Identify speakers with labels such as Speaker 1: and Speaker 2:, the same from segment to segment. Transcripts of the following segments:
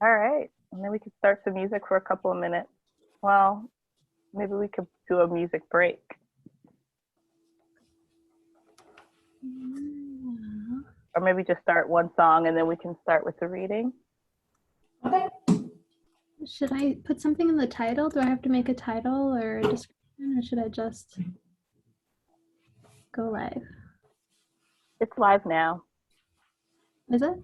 Speaker 1: All right. And then we could start the music for a couple of minutes. Well, maybe we could do a music break. Or maybe just start one song and then we can start with the reading.
Speaker 2: Okay.
Speaker 3: Should I put something in the title? Do I have to make a title or a description, or should I just go live?
Speaker 1: It's live now.
Speaker 3: Is it?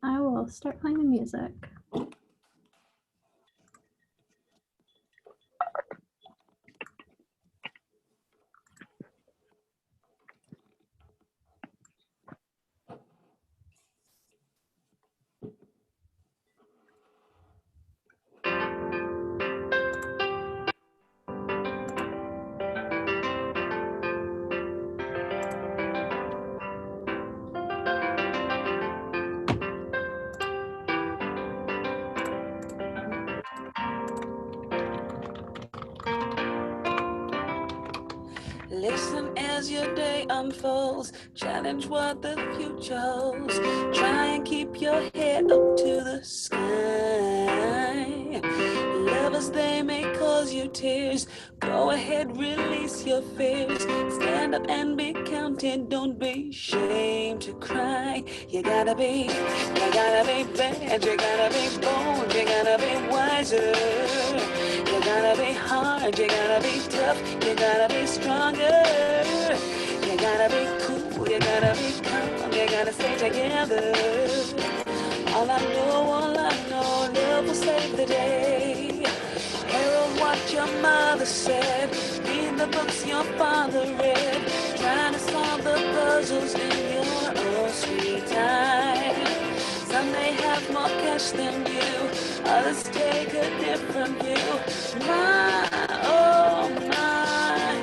Speaker 3: I will start playing the music.
Speaker 4: Listen as your day unfolds, challenge what the future holds. Try and keep your head up to the sky. Lovers, they may cause you tears. Go ahead, release your fears. Stand up and be counted, don't be ashamed to cry. You gotta be bad, you gotta be bold, you gotta be wiser. You gotta be hard, you gotta be tough, you gotta be stronger. You gotta be cool, you gotta be calm, you gotta stay together. All I know, love will save the day. Herald what your mother said, read the books your father read, trying to solve the puzzles in your own sweet time. Some may have more cash than you, others take a different view. My, oh my,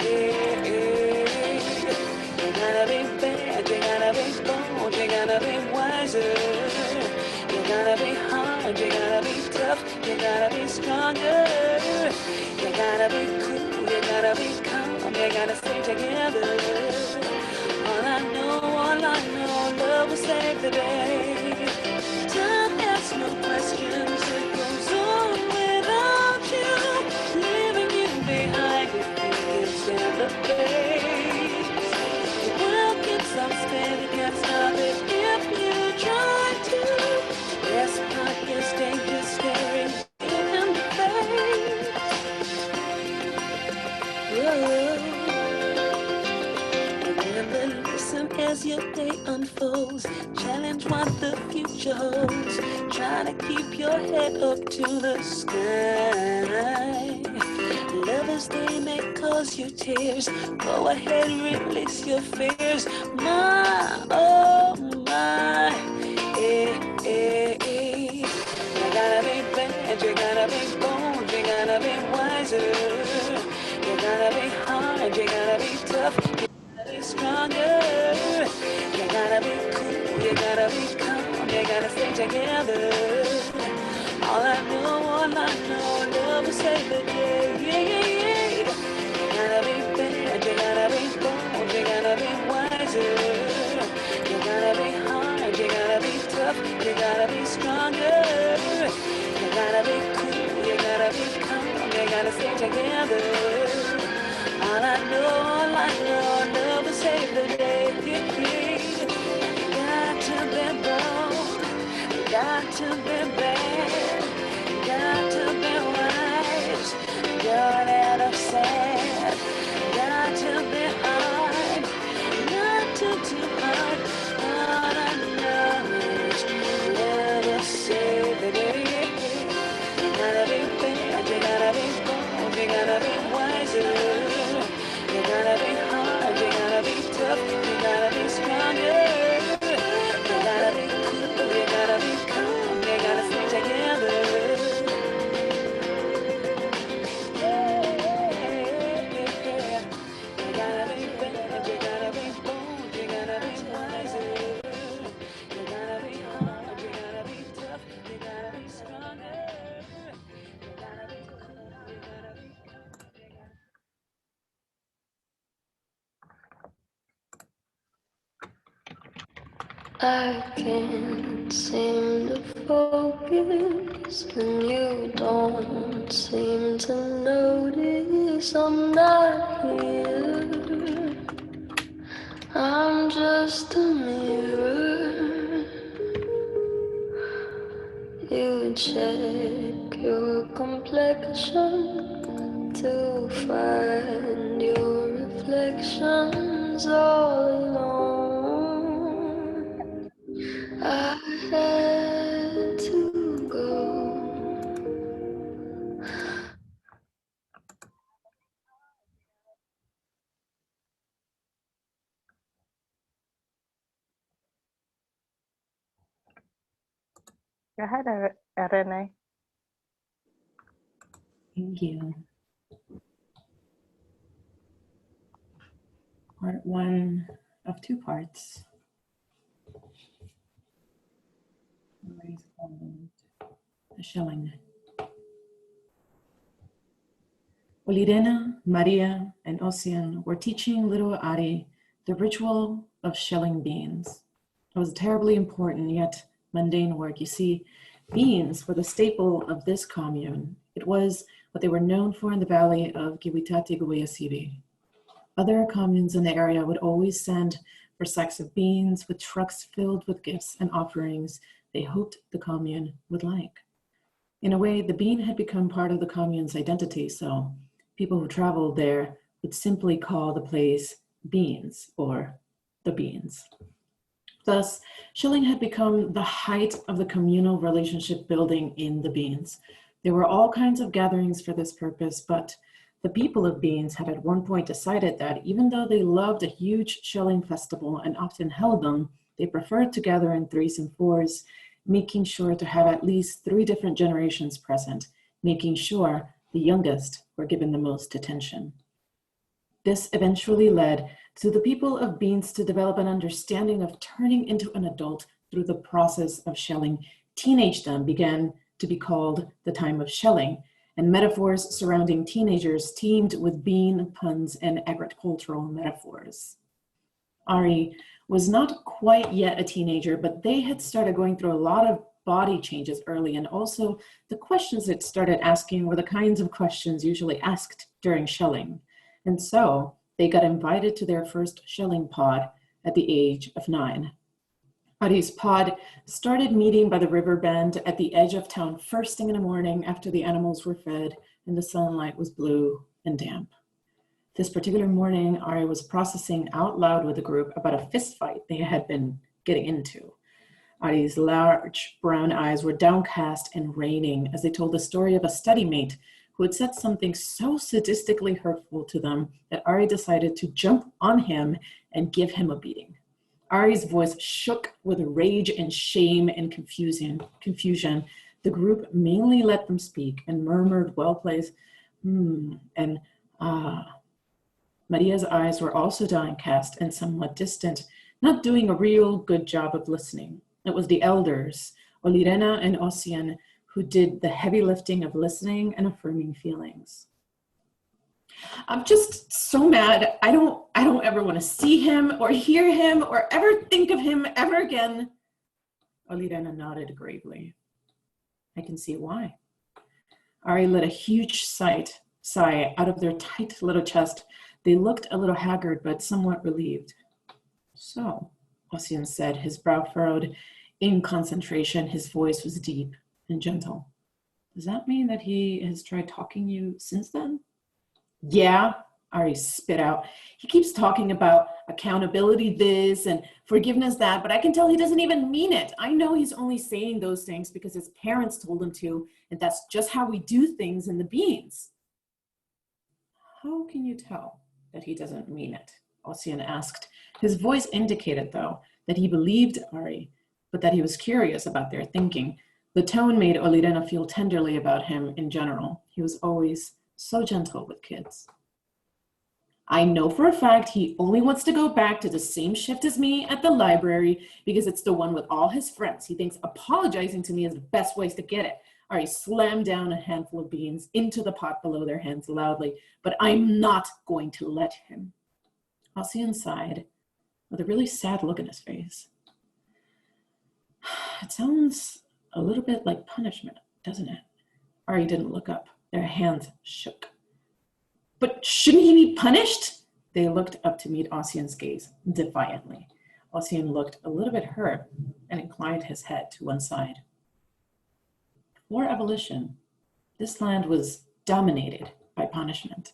Speaker 4: yeah, yeah. You gotta be bad, you gotta be bold, you gotta be wiser. You gotta be hard, you gotta be tough, you gotta be stronger. You gotta be cool, you gotta be calm, you gotta stay together. All I know, love will save the day. Time asks no questions, it goes on without you, leaving you behind if you can stand the pace. The world can stop spinning, can't stop it if you try to. Yes, pockets, danger staring in the face. Whoa. Remember, listen as your day unfolds. Challenge what the future holds. Try to keep your head up to the sky. Lovers, they may cause you tears. Go ahead, release your fears. My, oh my, eh, eh, eh. You gotta be bad, you gotta be bold, you gotta be wiser. You gotta be hard, you gotta be tough, you gotta be stronger. You gotta be cool, you gotta be calm, you gotta stay together. All I know, love will save the day. Yeah, yeah, yeah. You gotta be bad, you gotta be bold, you gotta be wiser. You gotta be hard, you gotta be tough, you gotta be stronger. You gotta be cool, you gotta be calm, you gotta stay together. All I know, love will save the day. You got to be bold, you got to be bad, you got to be wise, don't end up sad. You got to be hard, not too hard. All I know is love will save the day. You gotta be bad, you gotta be bold, you gotta be wiser. You gotta be hard, you gotta be tough, you gotta be stronger. You gotta be cool, you gotta be calm, you gotta stay
Speaker 2: I can't seem to focus, and you don't seem to notice I'm not here. I'm just a mirror. You check your complexion to find your reflections all alone. I had to go.
Speaker 1: Go ahead, Renee.
Speaker 5: Thank you. Part one of two parts. The shelling. Olirena, Maria, and Ossian were teaching little Ari the ritual of shelling beans. It was terribly important yet mundane work. You see, beans were the staple of this commune. It was what they were known for in the valley of Giwitate-Guayasibi. Other communes in the area would always send for sacks of beans with trucks filled with gifts and offerings they hoped the commune would like. In a way, the bean had become part of the commune's identity, so people who traveled there would simply call the place Beans or the Beans. Thus, shelling had become the height of the communal relationship building in the Beans. There were all kinds of gatherings for this purpose, but the people of Beans had at one point decided that even though they loved a huge shelling festival and often held them, they preferred to gather in threes and fours, making sure to have at least 3 different generations present, making sure the youngest were given the most attention. This eventually led to the people of Beans to develop an understanding of turning into an adult through the process of shelling. Teenagedom began to be called the time of shelling, and metaphors surrounding teenagers teamed with bean puns and agricultural metaphors. Ari was not quite yet a teenager, but they had started going through a lot of body changes early, and also the questions it started asking were the kinds of questions usually asked during shelling. And so they got invited to their first shelling pod at the age of 9. Ari's pod started meeting by the river bend at the edge of town first thing in the morning after the animals were fed and the sunlight was blue and damp. This particular morning, Ari was processing out loud with the group about a fist fight they had been getting into. Ari's large brown eyes were downcast and raining as they told the story of a study mate who had said something so sadistically hurtful to them that Ari decided to jump on him and give him a beating. Ari's voice shook with rage and shame and confusion. The group mainly let them speak and murmured well-placed and ah. Maria's eyes were also downcast and somewhat distant, not doing a real good job of listening. It was the elders, Olirena and Ossian, who did the heavy lifting of listening and affirming feelings. I'm just so mad. I don't ever want to see him or hear him or ever think of him ever again. Olirena nodded gravely. I can see why. Ari let a huge sigh out of their tight little chest. They looked a little haggard, but somewhat relieved. So, Ossian said, his brow furrowed in concentration. His voice was deep and gentle. Does that mean that he has tried talking to you since then? Yeah, Ari spit out. He keeps talking about accountability this and forgiveness that, but I can tell he doesn't even mean it. I know he's only saying those things because his parents told him to, and that's just how we do things in the Beans. How can you tell that he doesn't mean it? Ossian asked. His voice indicated, though, that he believed Ari, but that he was curious about their thinking. The tone made Olirena feel tenderly about him in general. He was always so gentle with kids. I know for a fact he only wants to go back to the same shift as me at the library because it's the one with all his friends. He thinks apologizing to me is the best way to get it. Ari slammed down a handful of beans into the pot below their hands loudly, but I'm not going to let him. Ossian sighed with a really sad look in his face. It sounds a little bit like punishment, doesn't it? Ari didn't look up. Their hands shook. But shouldn't he be punished? They looked up to meet Ossian's gaze defiantly. Ossian looked a little bit hurt and inclined his head to one side. Before abolition, this land was dominated by punishment.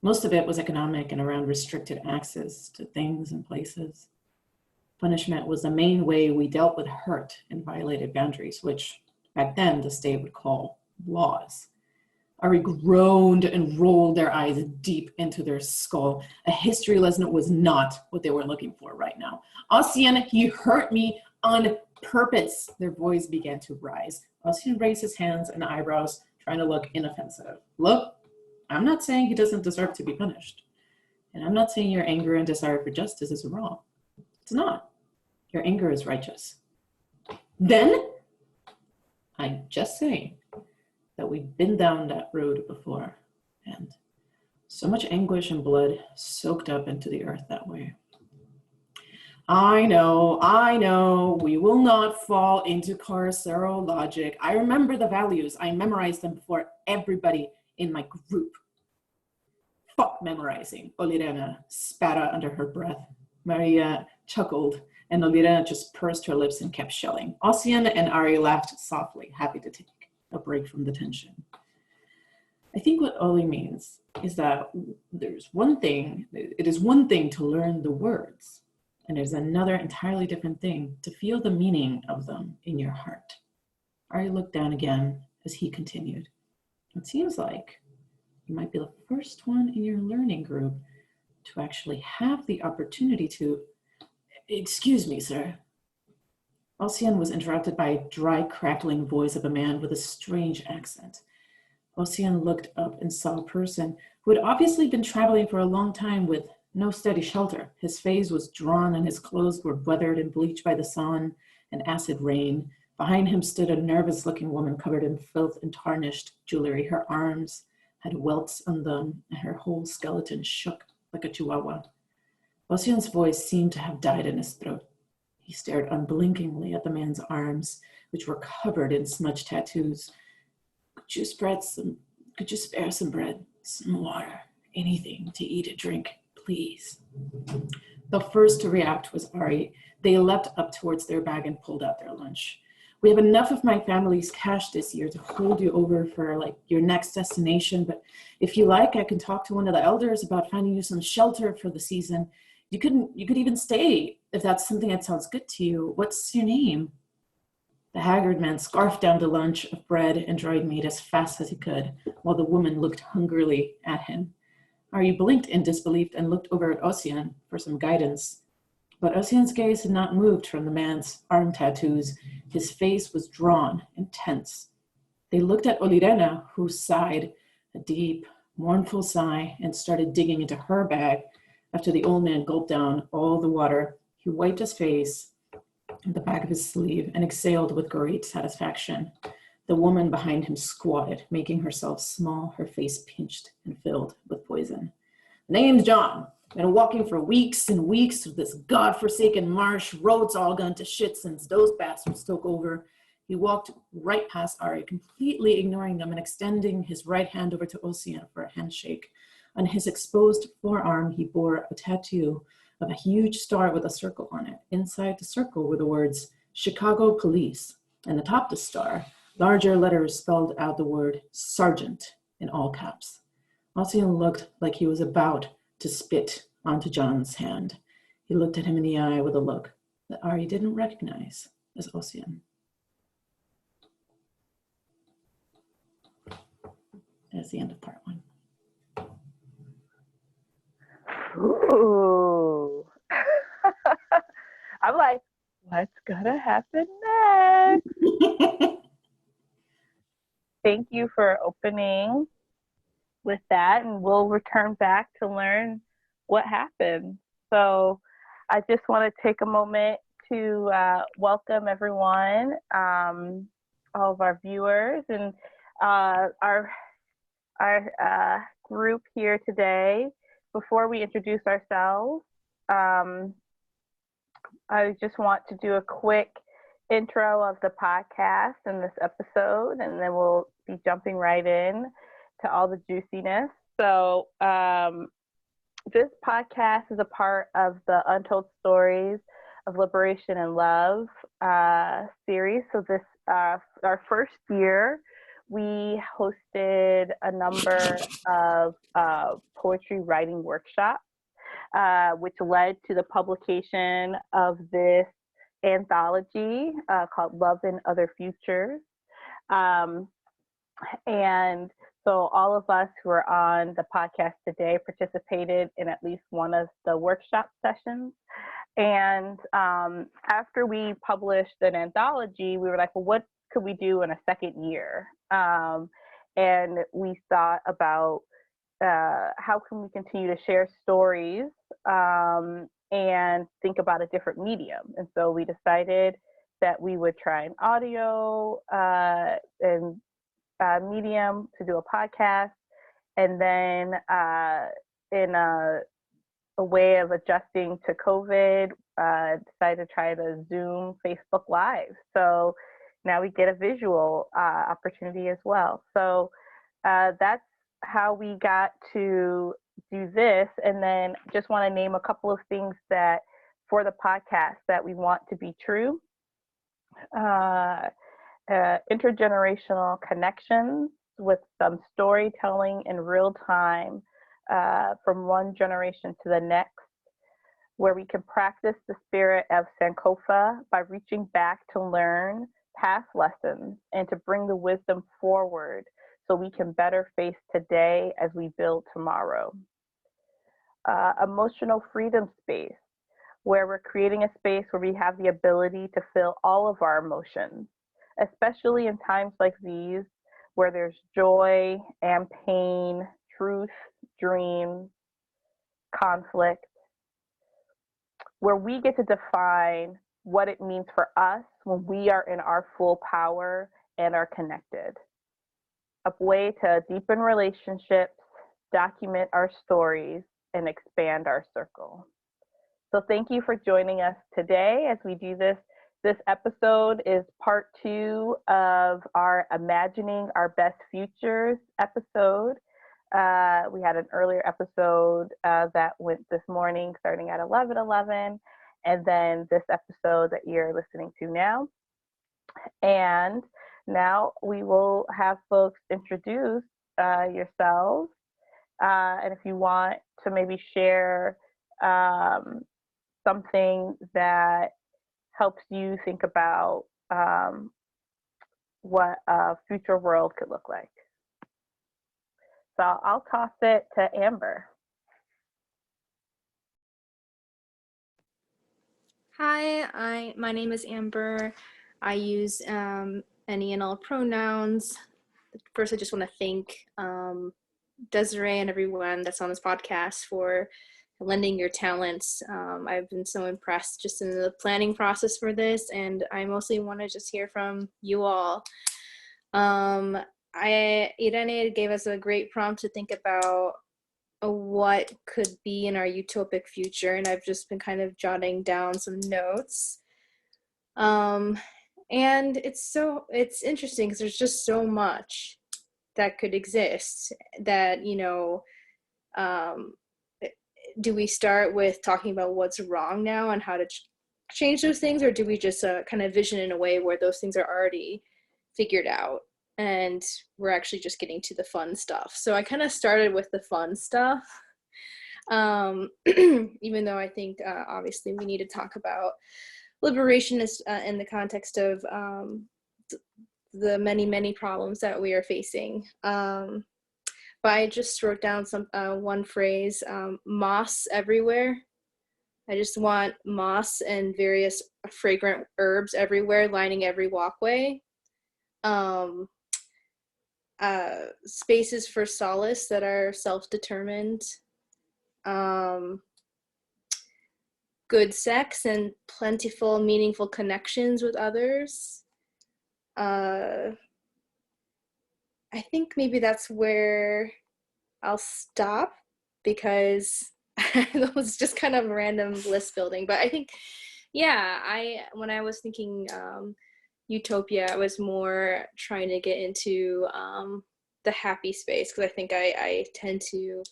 Speaker 5: Most of it was economic and around restricted access to things and places. Punishment was the main way we dealt with hurt and violated boundaries, which back then the state would call laws. Ari groaned and rolled their eyes deep into their skull. A history lesson was not what they were looking for right now. Ossian, he hurt me on purpose. Their voice began to rise. Ossian raised his hands and eyebrows, trying to look inoffensive. Look, I'm not saying he doesn't deserve to be punished. And I'm not saying your anger and desire for justice is wrong. It's not. Your anger is righteous. Then, I'm just saying that we've been down that road before, and so much anguish and blood soaked up into the earth that way. I know, we will not fall into carceral logic. I remember the values. I memorized them before everybody in my group. Fuck memorizing, Olirena spat out under her breath. Maria chuckled, and Olirena just pursed her lips and kept shelling. Ossian and Ari laughed softly, happy to take a break from the tension. I think what Oli means is that it is one thing to learn the words, and there's another entirely different thing to feel the meaning of them in your heart. Ari looked down again as he continued. It seems like you might be the first one in your learning group to actually have the opportunity to, excuse me, sir. Ossian was interrupted by a dry, crackling voice of a man with a strange accent. Ossian looked up and saw a person who had obviously been traveling for a long time with no steady shelter. His face was drawn and his clothes were weathered and bleached by the sun and acid rain. Behind him stood a nervous-looking woman covered in filth and tarnished jewelry. Her arms had welts on them, and her whole skeleton shook like a chihuahua. Ossian's voice seemed to have died in his throat. He stared unblinkingly at the man's arms, which were covered in smudged tattoos. Could you spare some bread, some water, anything to eat and drink, please? The first to react was Ari. They leapt up towards their bag and pulled out their lunch. We have enough of my family's cash this year to hold you over for your next destination, but if you like, I can talk to one of the elders about finding you some shelter for the season. You could even stay if that's something that sounds good to you. What's your name? The haggard man scarfed down the lunch of bread and dried meat as fast as he could, while the woman looked hungrily at him. Ari blinked in disbelief and looked over at Ossian for some guidance. But Ossian's gaze had not moved from the man's arm tattoos. His face was drawn and tense. They looked at Olirena, who sighed a deep, mournful sigh and started digging into her bag. After the old man gulped down all the water, he wiped his face at the back of his sleeve and exhaled with great satisfaction. The woman behind him squatted, making herself small, her face pinched and filled with poison. The name's John. Been walking for weeks and weeks through this godforsaken marsh. Roads all gone to shit since those bastards took over. He walked right past Ari, completely ignoring them and extending his right hand over to Ossian for a handshake. On his exposed forearm, he bore a tattoo of a huge star with a circle on it. Inside the circle were the words, Chicago Police. And atop the star, larger letters spelled out the word Sergeant in all caps. Ossian looked like he was about to spit onto John's hand. He looked at him in the eye with a look that Ari didn't recognize as Ossian. That's the end of part 1.
Speaker 1: Ooh. I'm like, what's gonna happen next? Thank you for opening with that, and we'll return back to learn what happened. So I just want to take a moment to welcome everyone, all of our viewers and our group here today. Before we introduce ourselves, I just want to do a quick intro of the podcast and this episode, and then we'll be jumping right in to all the juiciness. So this podcast is a part of the Untold Stories of Liberation and Love series. So this our first year, we hosted a number of poetry writing workshops, which led to the publication of this anthology called Love and Other Futures. And so all of us who are on the podcast today participated in at least one of the workshop sessions. And after we published an anthology, we were like, well, what could we do in a second year? And we thought about how can we continue to share stories and think about a different medium. And so we decided that we would try an audio and medium to do a podcast, and then in a way of adjusting to COVID, decided to try the Zoom Facebook Live. So now we get a visual opportunity as well. So that's how we got to do this. And then just want to name a couple of things that for the podcast that we want to be true. Intergenerational connections with some storytelling in real time from one generation to the next, where we can practice the spirit of Sankofa by reaching back to learn past lessons and to bring the wisdom forward so we can better face today as we build tomorrow. Emotional freedom space, where we're creating a space where we have the ability to feel all of our emotions, especially in times like these, where there's joy and pain, truth, dreams, conflict, where we get to define what it means for us when we are in our full power and are connected. A way to deepen relationships, document our stories, and expand our circle. So thank you for joining us today as we do this. This episode is part 2 of our Imagining Our Best Futures episode. We had an earlier episode that went this morning starting at 11:11, and then this episode that you're listening to now. And now we will have folks introduce yourselves. And if you want to maybe share something that helps you think about what a future world could look like. So I'll toss it to Amber.
Speaker 6: Hi, my name is Amber. I use any and all pronouns. First, I just want to thank Desiree and everyone that's on this podcast for lending your talents. I've been so impressed just in the planning process for this, and I mostly want to just hear from you all. Irene gave us a great prompt to think about what could be in our utopic future, and I've just been kind of jotting down some notes. And it's interesting because there's just so much that could exist that, you know, do we start with talking about what's wrong now and how to change those things, or do we just kind of vision in a way where those things are already figured out and we're actually just getting to the fun stuff? So I kind of started with the fun stuff, even though I think obviously we need to talk about liberation in the context of the many problems that we are facing. But I just wrote down one phrase, moss everywhere. I just want moss and various fragrant herbs everywhere, lining every walkway. Spaces for solace that are self-determined. Good sex and plentiful, meaningful connections with others. I think maybe that's where I'll stop, because that was just kind of random list building. But I think, yeah, when I was thinking utopia. I was more trying to get into the happy space, because I think I tend to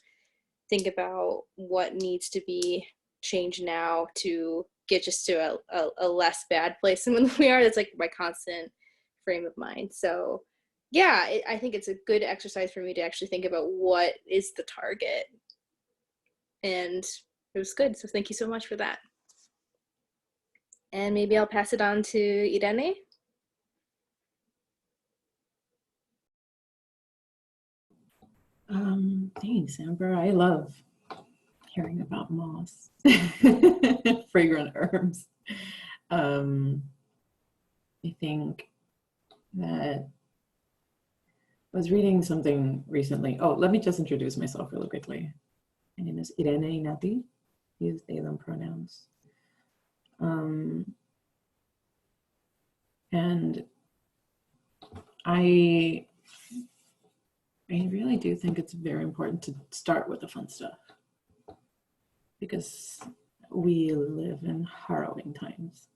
Speaker 6: think about what needs to be changed now to get just to a less bad place than we are. That's like my constant frame of mind. So yeah, I think it's a good exercise for me to actually think about what is the target. And it was good. So thank you so much for that. And maybe I'll pass it on to Irene.
Speaker 5: Thanks, Amber. I love hearing about moss, fragrant herbs. I think that I was reading something recently. Oh, let me just introduce myself really quickly. My name is Irene Inati. Use they, them pronouns. And I really do think it's very important to start with the fun stuff, because we live in harrowing times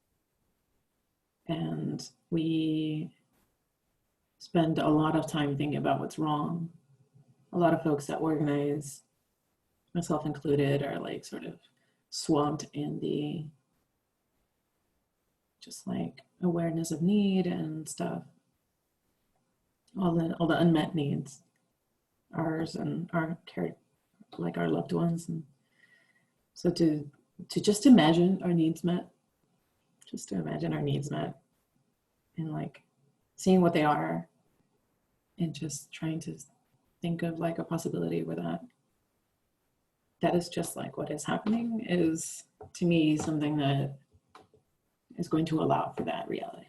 Speaker 5: and we spend a lot of time thinking about what's wrong. A lot of folks that organize, myself included, are like sort of swamped in the just like awareness of need and stuff, all the unmet needs, ours and our care, like our loved ones. And so to just imagine our needs met, just to imagine our needs met, and like seeing what they are, and just trying to think of like a possibility where that is just like what is happening, is to me something that is going to allow for that reality.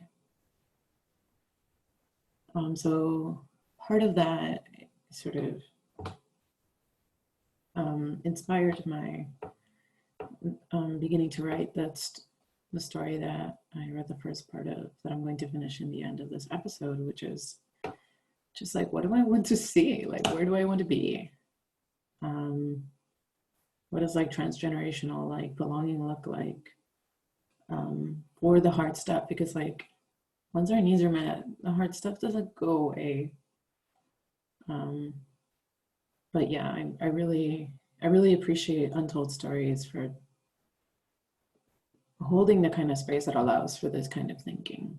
Speaker 5: So part of that sort of inspired my beginning to write. That's the story that I read the first part of, that I'm going to finish in the end of this episode, which is just like, what do I want to see? Like, where do I want to be? What does like transgenerational like belonging look like for the hard stuff? Because like once our needs are met, the hard stuff doesn't go away. But yeah, I really appreciate Untold Stories for holding the kind of space that allows for this kind of thinking,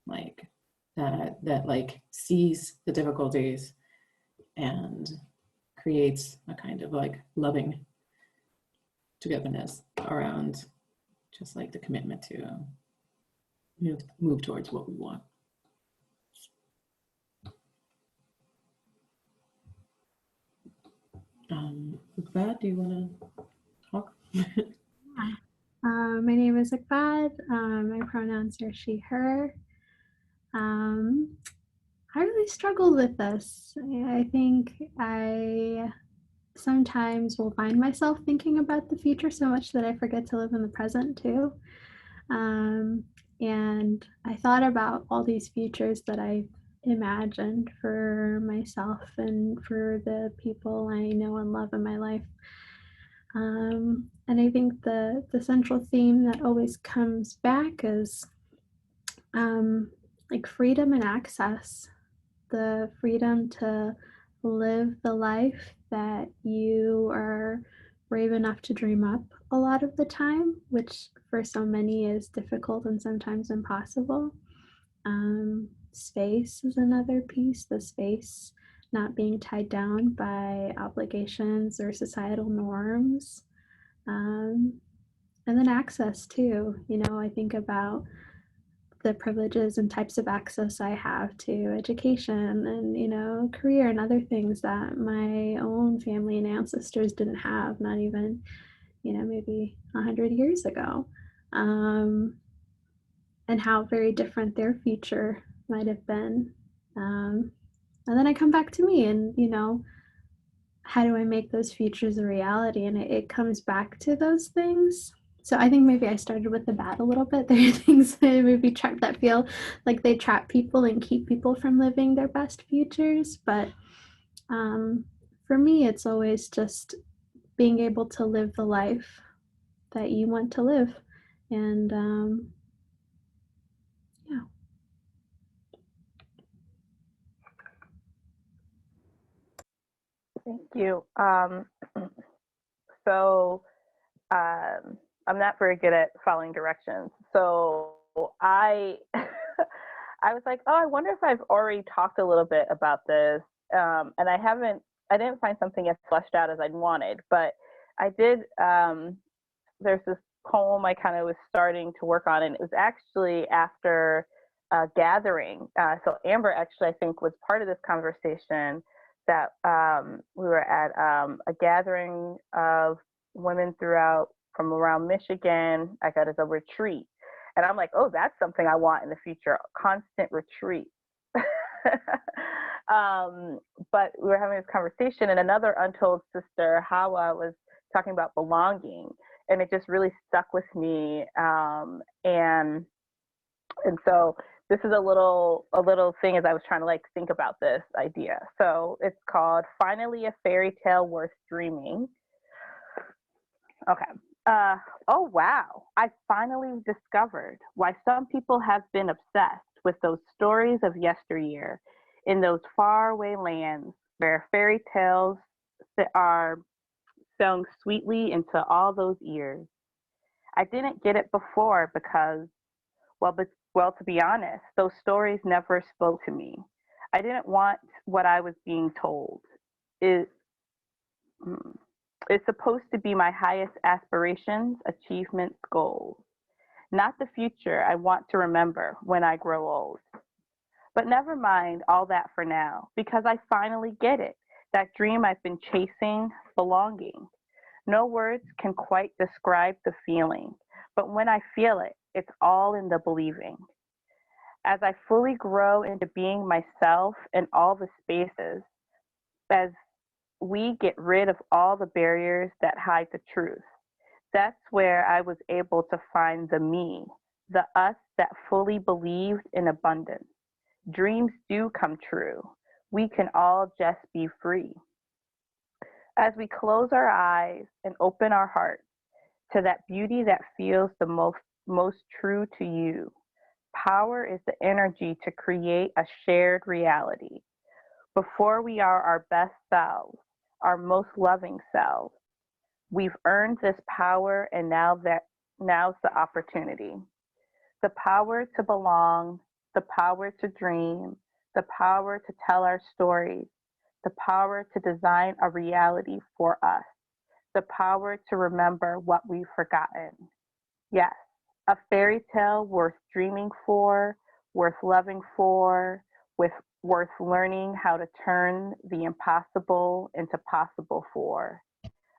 Speaker 5: like that like sees the difficulties and creates a kind of like loving togetherness around just like the commitment to move towards what we want. Iqbal, do you want to talk?
Speaker 3: My name is Iqbal. My pronouns are she, her. I really struggled with this. I think I sometimes will find myself thinking about the future so much that I forget to live in the present too. And I thought about all these futures that I've imagined for myself and for the people I know and love in my life. And I think the central theme that always comes back is like freedom and access, the freedom to live the life that you are brave enough to dream up a lot of the time, which for so many is difficult and sometimes impossible. Space is another piece, the space not being tied down by obligations or societal norms. And then access too. You know, I think about the privileges and types of access I have to education and, you know, career and other things that my own family and ancestors didn't have, not even, you know, maybe 100 years ago. And how very different their future might have been. And then I come back to me and, you know, how do I make those futures a reality? And it comes back to those things. So I think maybe I started with the bad a little bit. There are things that maybe that feel like they trap people and keep people from living their best futures. But for me, it's always just being able to live the life that you want to live. And yeah.
Speaker 1: Thank you. So I'm not very good at following directions. So I I was like, oh, I wonder if I've already talked a little bit about this. And I didn't find something as fleshed out as I'd wanted, but I did, there's this poem I kind of was starting to work on, and it was actually after a gathering. So Amber actually, I think, was part of this conversation that we were at a gathering of women from around Michigan. I got as a retreat. And I'm like, oh, that's something I want in the future, constant retreat. But we were having this conversation, and another untold sister, Hawa, was talking about belonging, and it just really stuck with me. And so this is a little thing as I was trying to like think about this idea. So it's called Finally a Fairy Tale Worth Dreaming. Okay. Oh, wow. I finally discovered why some people have been obsessed with those stories of yesteryear in those faraway lands where fairy tales are sung sweetly into all those ears. I didn't get it before because, well, to be honest, those stories never spoke to me. I didn't want what I was being told. It's supposed to be my highest aspirations, achievements, goals, not the future I want to remember when I grow old. But never mind all that for now, because I finally get it. That dream I've been chasing, belonging. No words can quite describe the feeling, but when I feel it, it's all in the believing. As I fully grow into being myself in all the spaces, as we get rid of all the barriers that hide the truth, that's where I was able to find the me, the us that fully believed in abundance. Dreams do come true. We can all just be free. As we close our eyes and open our hearts to that beauty that feels the most true to you, power is the energy to create a shared reality. Before we are our best selves, our most loving selves, we've earned this power, and now's the opportunity. The power to belong, the power to dream, the power to tell our stories, the power to design a reality for us, the power to remember what we've forgotten. Yes, a fairy tale worth dreaming for, worth loving for, worth learning how to turn the impossible into possible for.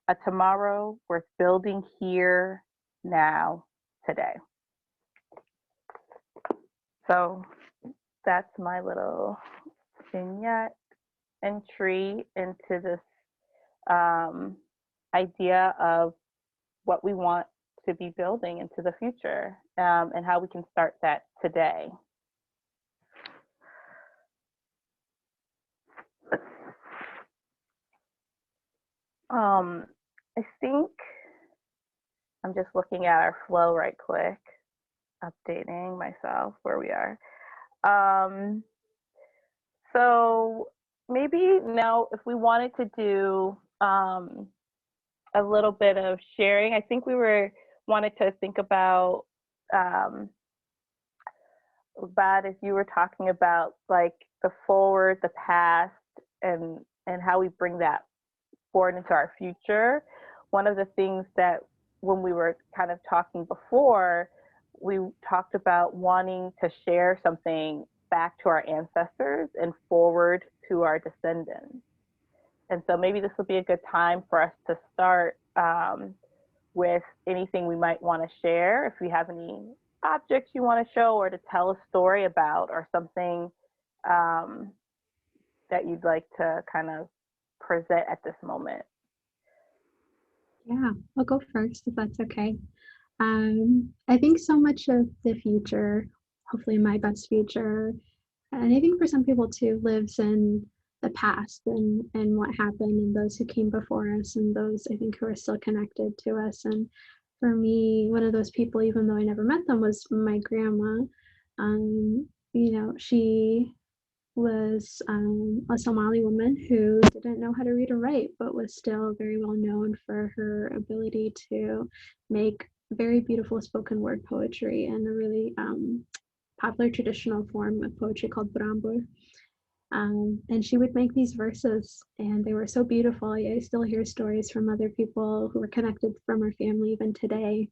Speaker 1: A tomorrow worth building here, now, today. So that's my little vignette entry into this idea of what we want to be building into the future, and how we can start that today. I think I'm just looking at our flow right quick, updating myself where we are. So maybe now if we wanted to do a little bit of sharing, I think we wanted to think about as you were talking about like the forward, the past, and how we bring that forward into our future. One of the things that when we were kind of talking before, we talked about wanting to share something back to our ancestors and forward to our descendants. And so maybe this will be a good time for us to start with anything we might want to share. If you have any objects you want to show or to tell a story about, or something that you'd like to kind of present at this moment.
Speaker 3: Yeah, I'll go first if that's okay. I think so much of the future, hopefully my best future, and I think for some people too, lives in the past and what happened and those who came before us and those I think who are still connected to us. And for me, one of those people, even though I never met them, was my grandma. You know, she was a Somali woman who didn't know how to read or write, but was still very well known for her ability to make very beautiful spoken word poetry and a really popular traditional form of poetry called Brambur. And she would make these verses, and they were so beautiful. I still hear stories from other people who were connected from her family even today.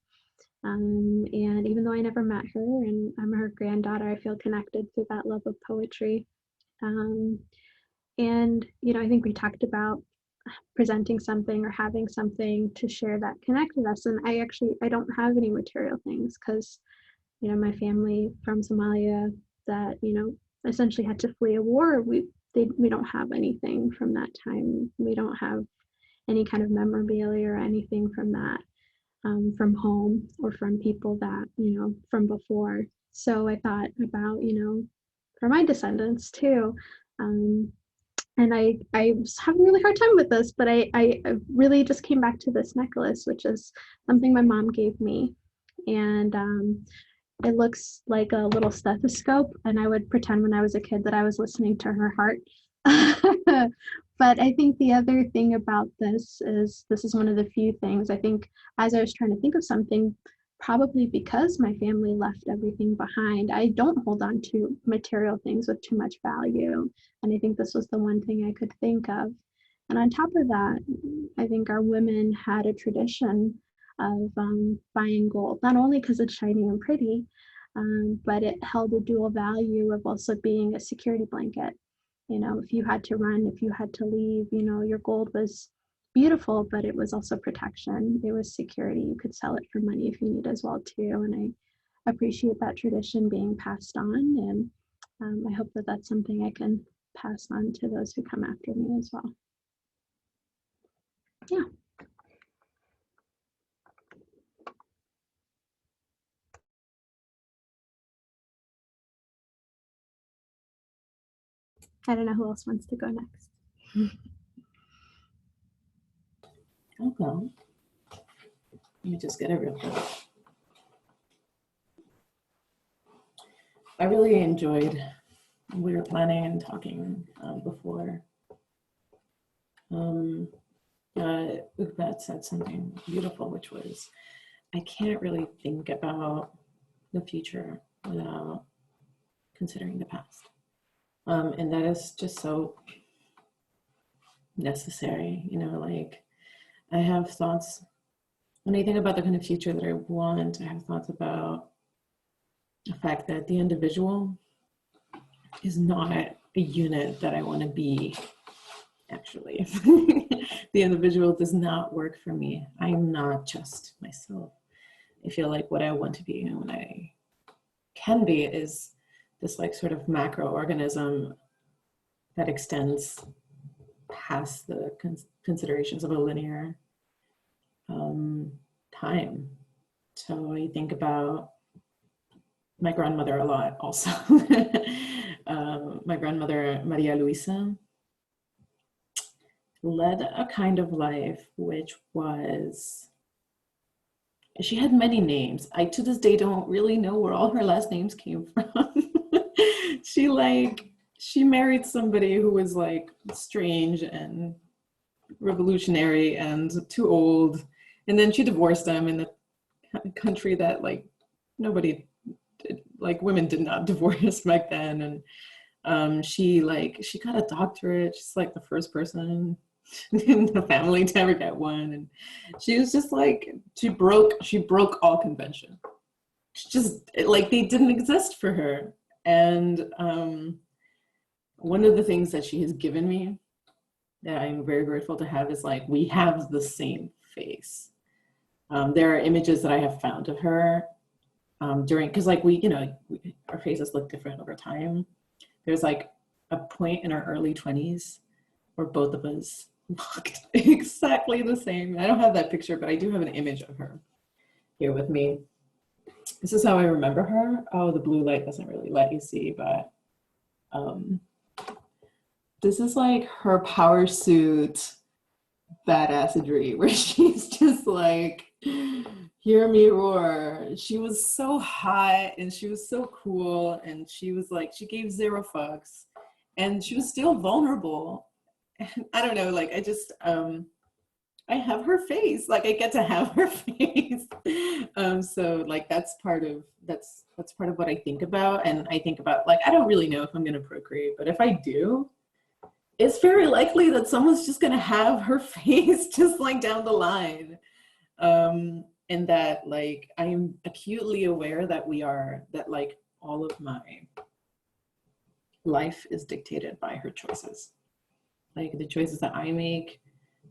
Speaker 3: And even though I never met her and I'm her granddaughter, I feel connected through that love of poetry. And, you know, I think we talked about presenting something or having something to share that connected us. And I don't have any material things because, you know, my family from Somalia that, you know, essentially had to flee a war, we don't have anything from that time. We don't have any kind of memorabilia or anything from that, from home or from people that, you know, from before. So I thought about, you know, for my descendants too. And I was having a really hard time with this, but I really just came back to this necklace, which is something my mom gave me. And it looks like a little stethoscope, and I would pretend when I was a kid that I was listening to her heart. But I think the other thing about this is one of the few things I think, as I was trying to think of something, probably because my family left everything behind, I don't hold on to material things with too much value. And I think this was the one thing I could think of. And on top of that, I think our women had a tradition of buying gold, not only because it's shiny and pretty, but it held a dual value of also being a security blanket. You know, if you had to run, if you had to leave, you know, your gold was beautiful, but it was also protection. It was security. You could sell it for money if you need as well too. And I appreciate that tradition being passed on. And I hope that that's something I can pass on to those who come after me as well. Yeah. I don't know who else wants to go next.
Speaker 5: I'll go. Let me just get it real quick. I really enjoyed, we were planning and talking before. That said something beautiful, which was, I can't really think about the future without considering the past. And that is just so necessary, you know, like I have thoughts, when I think about the kind of future that I want, I have thoughts about the fact that the individual is not a unit that I want to be, actually. The individual does not work for me. I'm not just myself. I feel like what I want to be and what I can be is this like sort of macro organism that extends past the considerations of a linear time. So I think about my grandmother a lot also. My grandmother, Maria Luisa, led a kind of life which was, she had many names. I to this day don't really know where all her last names came from. She married somebody who was like strange and revolutionary and too old. And then she divorced him in a country that like nobody did, like women did not divorce back then. And she got a doctorate. She's like the first person in the family to ever get one. And she was just like, she broke all convention. She just like, they didn't exist for her. And one of the things that she has given me that I'm very grateful to have is like, we have the same face. There are images that I have found of her during, because like our faces look different over time. There's like a point in our early 20s where both of us looked exactly the same. I don't have that picture, but I do have an image of her here with me. This is how I remember her. Oh, the blue light doesn't really let you see, but this is like her power suit badassery, where she's just like, hear me roar. She was so hot and she was so cool, and she was like, she gave zero fucks. and she was still vulnerable. And I don't know, like I just I have her face, like I get to have her face. So like that's part of what I think about. And I think about, like, I don't really know if I'm gonna procreate, but if I do, it's very likely that someone's just gonna have her face just like down the line. And that like I'm acutely aware that like all of my life is dictated by her choices. Like the choices that I make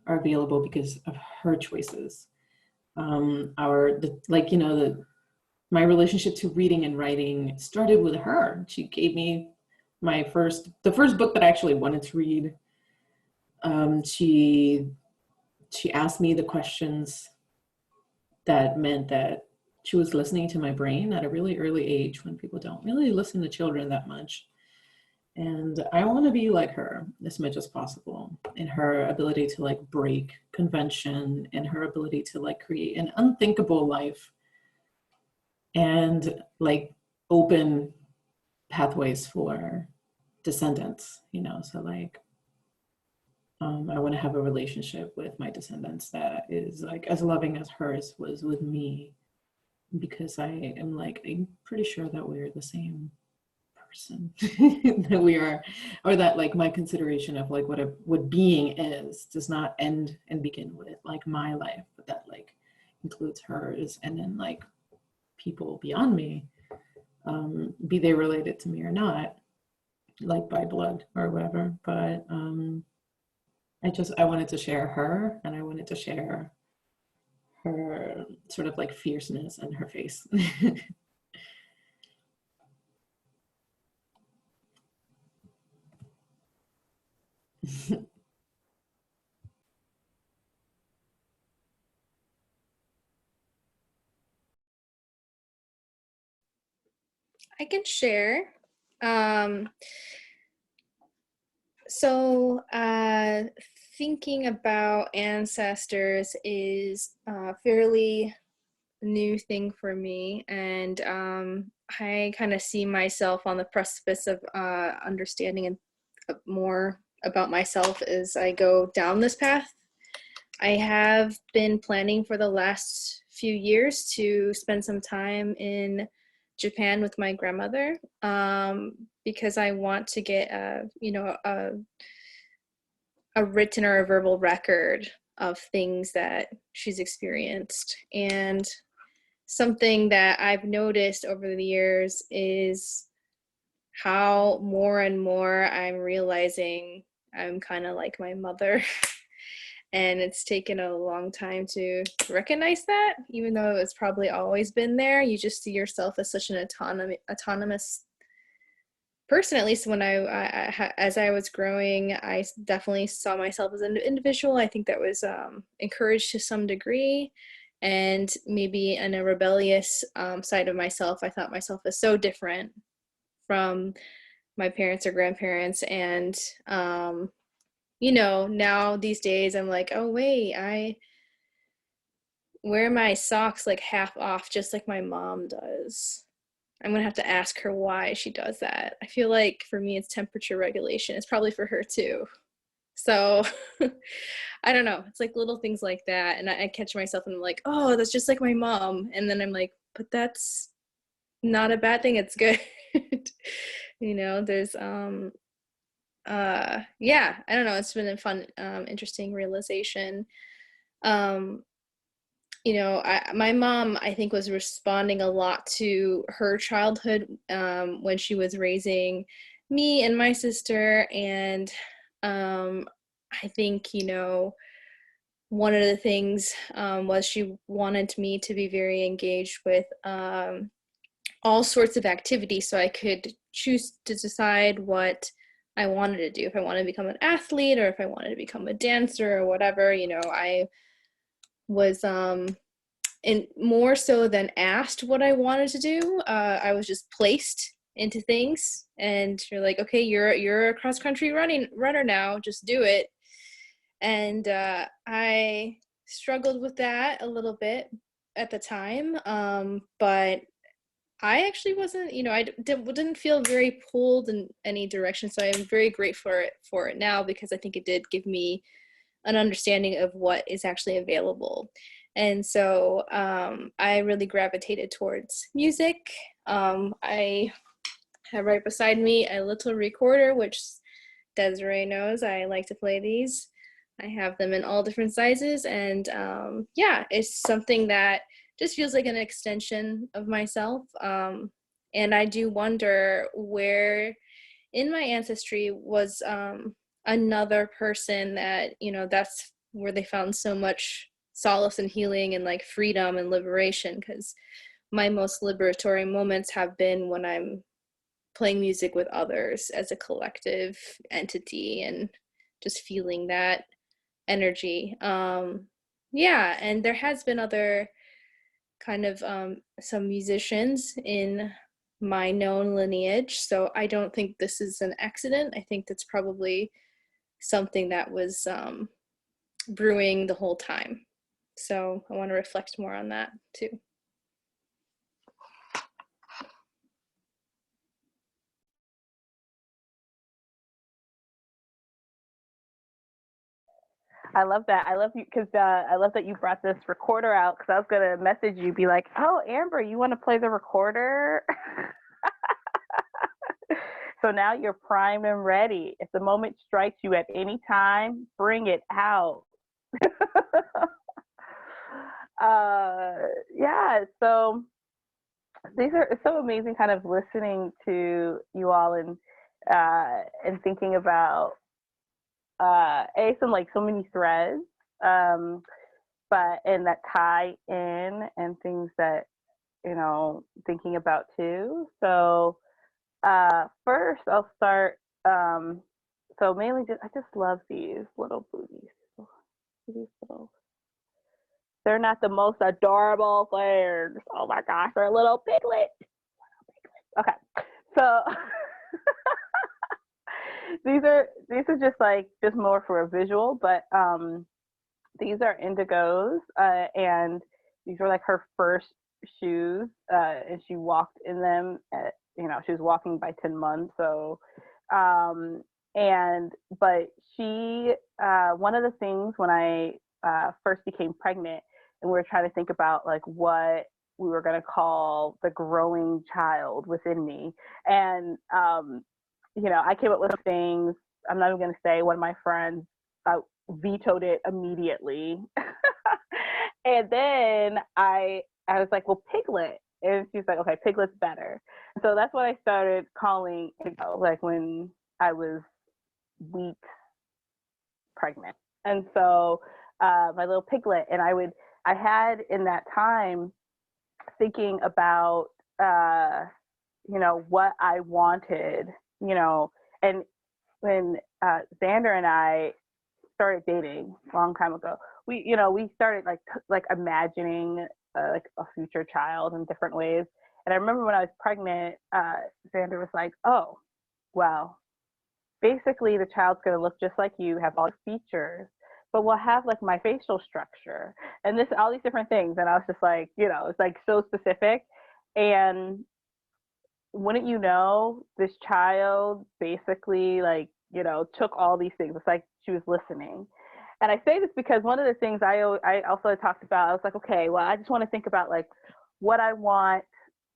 Speaker 5: are available because of her choices. My relationship to reading and writing started with her. She gave me the first book that I actually wanted to read. She asked me the questions that meant that she was listening to my brain at a really early age, when people don't really listen to children that much. And I want to be like her as much as possible in her ability to like break convention, and her ability to like create an unthinkable life and like open pathways for descendants, you know. So like I want to have a relationship with my descendants that is like as loving as hers was with me, because I'm pretty sure that we're the same person. That we are, or that like my consideration of like what being is does not end and begin with like my life, but that like includes hers, and then like people beyond me, be they related to me or not, like by blood or whatever. But I wanted to share her, and I wanted to share her sort of like fierceness and her face.
Speaker 6: I can share. So thinking about ancestors is a fairly new thing for me, and I kind of see myself on the precipice of understanding and more about myself as I go down this path. I have been planning for the last few years to spend some time in Japan with my grandmother, because I want to get a written or a verbal record of things that she's experienced. And something that I've noticed over the years is how more and more I'm realizing I'm kind of like my mother. And it's taken a long time to recognize that, even though it's probably always been there. You just see yourself as such an autonomous person. At least when as I was growing, I definitely saw myself as an individual. I think that was encouraged to some degree. And maybe in a rebellious side of myself, I thought myself as so different from my parents or grandparents. And now these days I'm like, oh wait, I wear my socks like half off, just like my mom does. I'm gonna have to ask her why she does that. I feel like for me it's temperature regulation. It's probably for her too. So I don't know. It's like little things like that, and I catch myself and I'm like, oh, that's just like my mom. And then I'm like, but that's not a bad thing. It's good. There's yeah, I don't know. It's been a fun, interesting realization. My mom, I think, was responding a lot to her childhood when she was raising me and my sister. And I think, one of the things was she wanted me to be very engaged with all sorts of activities, so I could choose to decide what I wanted to do. If I wanted to become an athlete, or if I wanted to become a dancer, or whatever, I was and more so than asked what I wanted to do. I was just placed into things, and you're like, okay, you're a cross country runner now, just do it. And I struggled with that a little bit at the time, but I actually wasn't, didn't feel very pulled in any direction. So I'm very grateful for it now, because I think it did give me an understanding of what is actually available. And so I really gravitated towards music. I have right beside me a little recorder, which Desiree knows I like to play these. I have them in all different sizes, and yeah, it's something that just feels like an extension of myself. And I do wonder where in my ancestry was another person that, that's where they found so much solace and healing and like freedom and liberation, because my most liberatory moments have been when I'm playing music with others as a collective entity and just feeling that energy. Yeah, and there has been other kind of some musicians in my known lineage, so I don't think this is an accident. I think that's probably something that was brewing the whole time. So I want to reflect more on that too.
Speaker 1: I love that. I love you because I love that you brought this recorder out, because I was gonna message you, be like, "Oh, Amber, you want to play the recorder?" So now you're primed and ready. If the moment strikes you at any time, bring it out. Yeah. So these are, it's so amazing, kind of listening to you all and thinking about some like so many threads, but and that tie in and things that thinking about too. So first I'll start. So mainly, I just love these little booties. These little. They're not the most adorable things. Oh my gosh, they're little piglets. Okay, so these are just more for a visual, but these are Indigos, and these were like her first shoes, and she walked in them at, she was walking by 10 months. So, but she, one of the things when I first became pregnant, and we were trying to think about like what we were going to call the growing child within me. And, I came up with things. I'm not even going to say. One of my friends vetoed it immediately. And then I was like, well, Piglet. And she's like, okay, Piglet's better. So that's what I started calling, like when I was weeks pregnant. And so my little Piglet, and I had in that time thinking about, what I wanted, and when Xander and I started dating a long time ago, we started like imagining like a future child in different ways. And I remember when I was pregnant, Xander was like, "Oh, well, basically the child's going to look just like you, have all the features, but we'll have like my facial structure and this, all these different things." And I was just like, it's like so specific. And wouldn't you know, this child basically like, took all these things. It's like she was listening. And I say this because one of the things I also talked about, I was like, okay, well, I just want to think about like what I want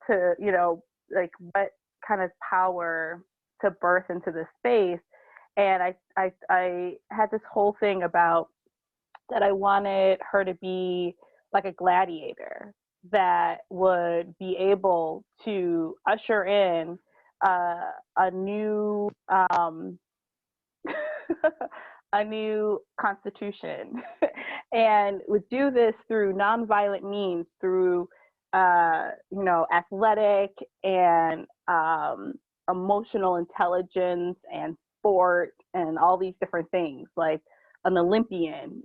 Speaker 1: to, like what kind of power to birth into this space. And I had this whole thing about that I wanted her to be like a gladiator that would be able to usher in a new a new constitution, and would do this through nonviolent means, through athletic and emotional intelligence and sport and all these different things, like an Olympian,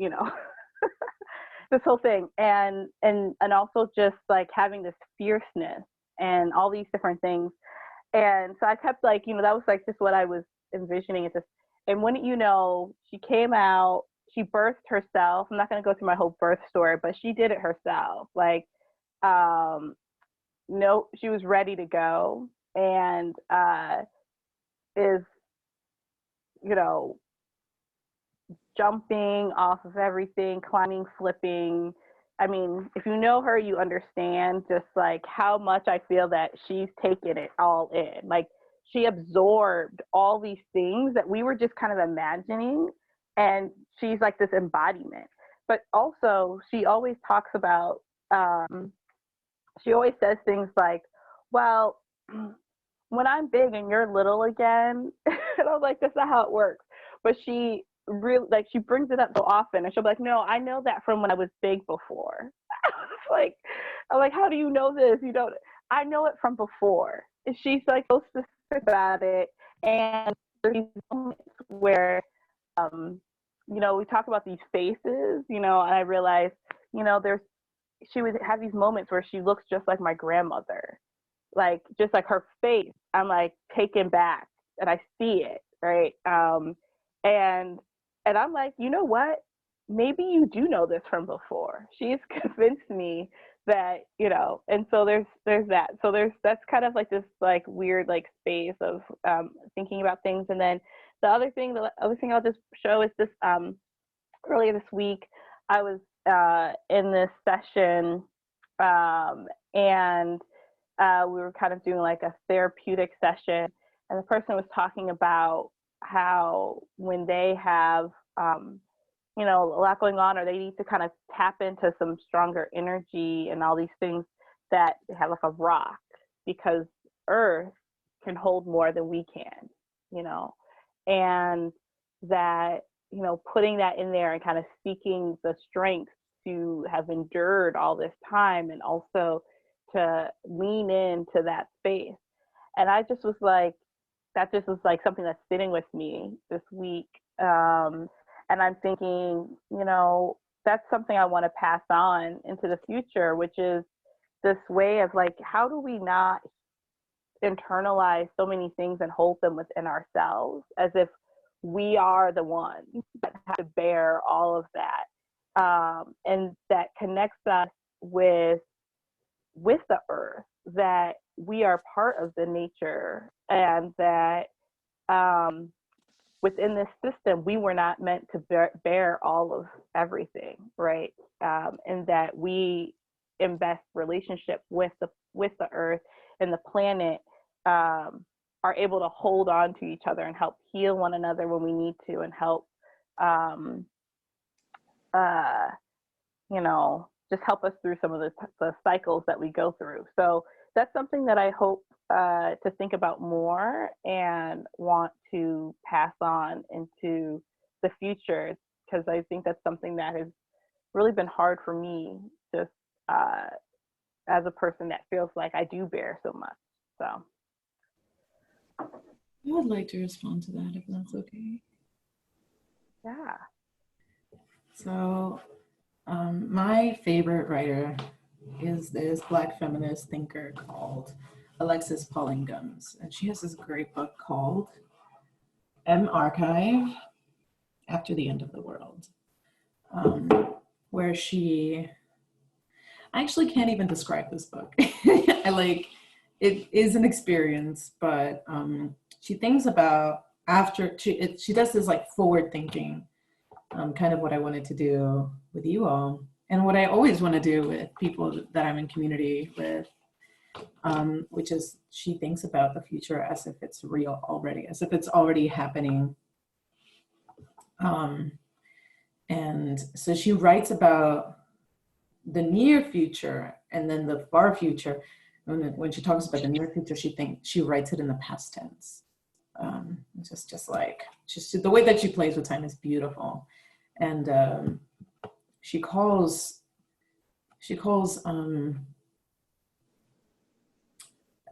Speaker 1: this whole thing, and also just like having this fierceness and all these different things. And so I kept like, that was like just what I was envisioning at this. And wouldn't you know, she came out, she birthed herself. I'm not going to go through my whole birth story, but she did it herself. Like, no, she was ready to go, and is, you know, jumping off of everything, climbing, flipping. I mean, if you know her, you understand just like how much I feel that she's taken it all in. Like, she absorbed all these things that we were just kind of imagining, and she's like this embodiment. But also, she always talks about, she always says things like, well, when I'm big and you're little again, and I was like, that's not how it works. But she really, like, she brings it up so often, and she'll be like, no, I know that from when I was big before. like, I'm like, how do you know this? You don't, I know it from before. And she's like so specific about it. And there's these moments where, you know, we talk about these faces, you know, and I realized, you know, she would have these moments where she looks just like my grandmother, like just like her face. I'm like taken back, and I see it, right? And I'm like, you know what? Maybe you do know this from before. She's convinced me that, you know, and so there's that. So that's kind of like this like weird like space of thinking about things. And then the other thing I'll just show is this, earlier this week, I was in this session, and we were kind of doing like a therapeutic session, and the person was talking about how when they have, you know, a lot going on, or they need to kind of tap into some stronger energy and all these things, that they have like a rock, because Earth can hold more than we can, you know, and that, you know, putting that in there and kind of speaking the strength to have endured all this time, and also to lean into that space. And I just was like, that just was like something that's sitting with me this week. And I'm thinking, you know, that's something I want to pass on into the future, which is this way of like, how do we not internalize so many things and hold them within ourselves as if we are the ones that have to bear all of that, and that connects us with the earth, that we are part of the nature, and that within this system we were not meant to bear all of everything, right? And that we invest relationship with the earth and the planet, are able to hold on to each other and help heal one another when we need to, and help, you know, just help us through some of the cycles that we go through. So that's something that I hope to think about more and want to pass on into the future, because I think that's something that has really been hard for me, just as a person that feels like I do bear so much. So
Speaker 5: I would like to respond to that, if that's okay.
Speaker 1: yeah.
Speaker 5: So my favorite writer is this Black feminist thinker called Alexis Pauline Gumbs. And she has this great book called M-Archive, After the End of the World, where I actually can't even describe this book. It is an experience, but she thinks about she does this like forward thinking, kind of what I wanted to do with you all, and what I always want to do with people that I'm in community with, which is she thinks about the future as if it's real already, as if it's already happening. And so she writes about the near future and then the far future. When she talks about the near future, she writes it in the past tense. Just the way that she plays with time is beautiful. And she calls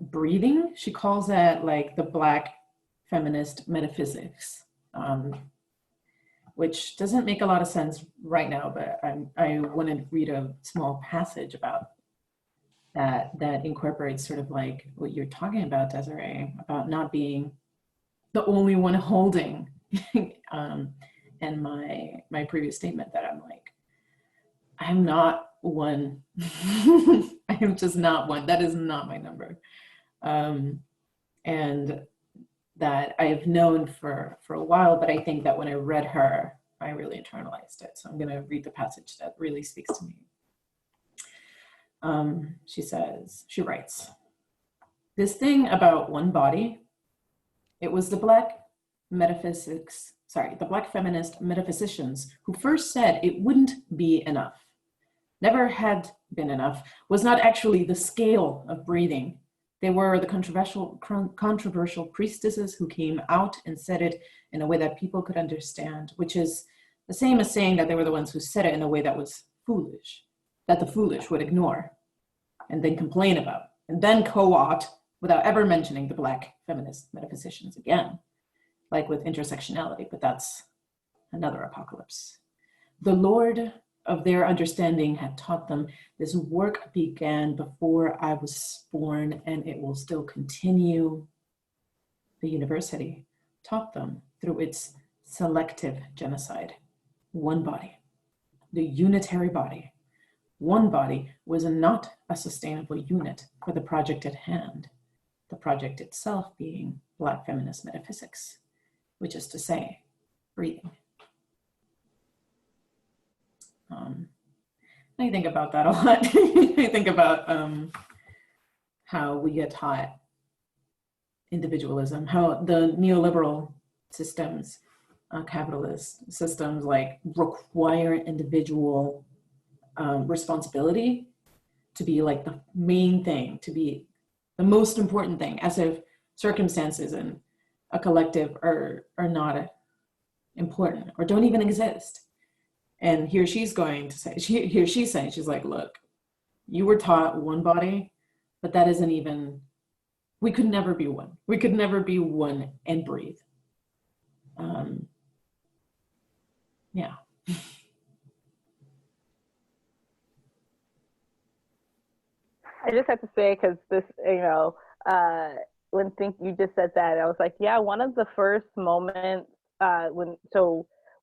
Speaker 5: breathing, she calls that like the Black feminist metaphysics, which doesn't make a lot of sense right now, but I want to read a small passage about that incorporates sort of like what you're talking about, Desiree, about not being the only one holding, and my previous statement that I'm like, I'm not one. I am just not one. That is not my number. And that I've known for a while, but I think that when I read her, I really internalized it. So I'm going to read the passage that really speaks to me. She writes, this thing about one body, it was the Black feminist metaphysicians who first said it wouldn't be enough, never had been enough, was not actually the scale of breathing. They were the controversial priestesses who came out and said it in a way that people could understand, which is the same as saying that they were the ones who said it in a way that was foolish, that the foolish would ignore and then complain about, and then co-opt without ever mentioning the Black feminist metaphysicians again, like with intersectionality, but that's another apocalypse. The Lord of their understanding had taught them this work began before I was born, and it will still continue. The university taught them through its selective genocide. One body, the unitary body. One body was not a sustainable unit for the project at hand, the project itself being Black feminist metaphysics, which is to say, breathing. I think about that a lot. I think about how we get taught individualism, how the neoliberal systems, capitalist systems, like require individual responsibility to be like the main thing, to be the most important thing, as if circumstances in a collective are not important or don't even exist. And here she's going to say, she's saying, she's like, look, you were taught one body, but that isn't even, we could never be one. We could never be one and breathe. Yeah.
Speaker 1: I just have to say, because this, when you just said that, I was like, yeah, one of the first moments when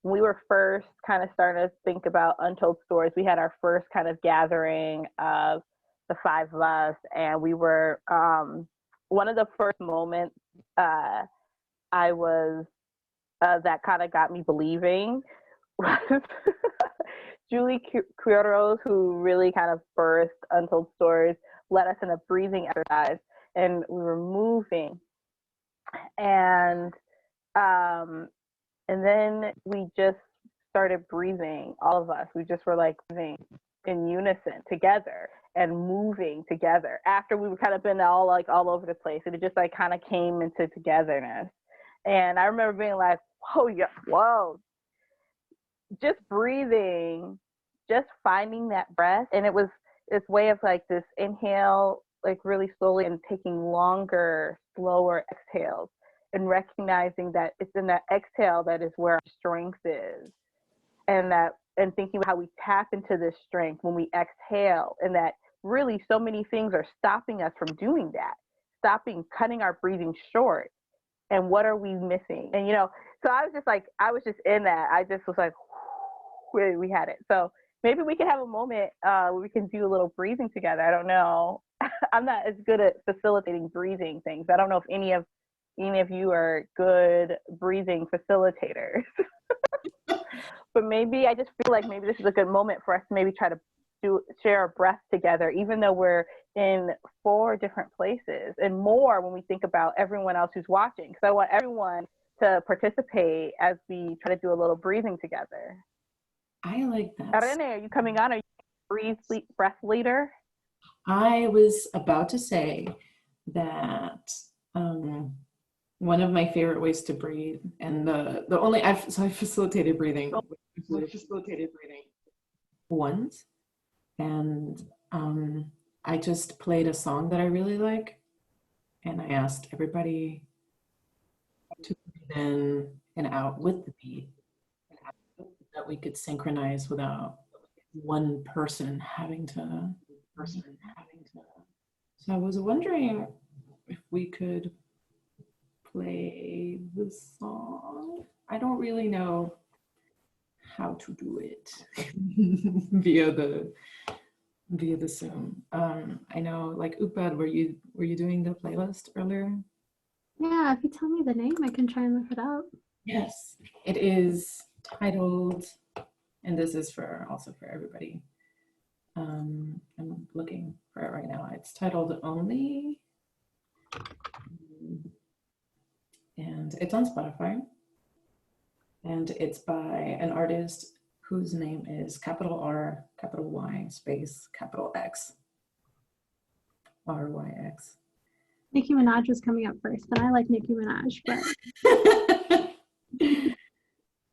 Speaker 1: we were first kind of starting to think about Untold Stories, we had our first kind of gathering of the five of us, and we were, one of the first moments I was, that kind of got me believing was Julie Quiros, who really kind of birthed Untold Stories, led us in a breathing exercise, and we were moving, and then we just started breathing, all of us. We just were like breathing in unison together and moving together after we were kind of been all over the place, and it just like kind of came into togetherness. And I remember being like, whoa, just breathing, just finding that breath. And it was this way of like this inhale, like really slowly, and taking longer, slower exhales, and recognizing that it's in that exhale that is where our strength is. And thinking about how we tap into this strength when we exhale, and that really so many things are stopping us from doing that, cutting our breathing short. And what are we missing? And, so I was just in that. I just was like, we had it. So maybe we can have a moment where we can do a little breathing together. I don't know. I'm not as good at facilitating breathing things. I don't know if any of you are good breathing facilitators. But maybe I just feel like maybe this is a good moment for us to maybe try to share a breath together, even though we're in 4 different places, and more when we think about everyone else who's watching. Because I want everyone to participate as we try to do a little breathing together.
Speaker 5: I like that.
Speaker 1: Irene, are you coming on? Are you breath leader?
Speaker 5: I was about to say that one of my favorite ways to breathe, and the only I facilitated breathing. I facilitated breathing once, and I just played a song that I really like, and I asked everybody to breathe in and out with the beat, that we could synchronize without one person having to. So I was wondering if we could play the song. I don't really know how to do it via the via the Zoom. I know, like Upad, were you doing the playlist earlier?
Speaker 3: Yeah, if you tell me the name, I can try and look it up.
Speaker 5: Yes, it is titled, and this is also for everybody. I'm looking for it right now. It's titled Only, and it's on Spotify. And it's by an artist whose name is capital R, capital Y, space, capital X, RYX.
Speaker 3: Nicki Minaj was coming up first, and I like Nicki Minaj, but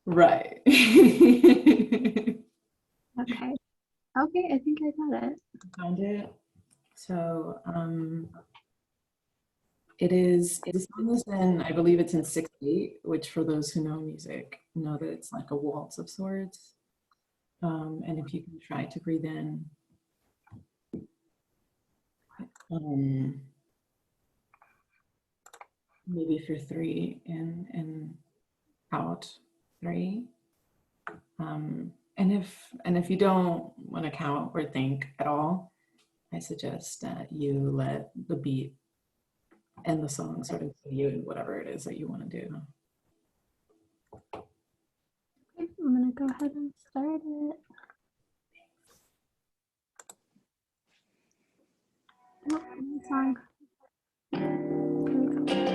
Speaker 5: Right.
Speaker 3: okay. Okay, I think I got it.
Speaker 5: Found it. So this song is in, I believe it's in 6/8, which for those who know music know that it's like a waltz of sorts. And if you can try to breathe in, maybe for 3 and out 3. And if you don't want to count or think at all, I suggest that you let the beat and the song sort of give you whatever it is that you want to do.
Speaker 3: Okay, I'm gonna go ahead and start it. Oh, wrong song. Here we go.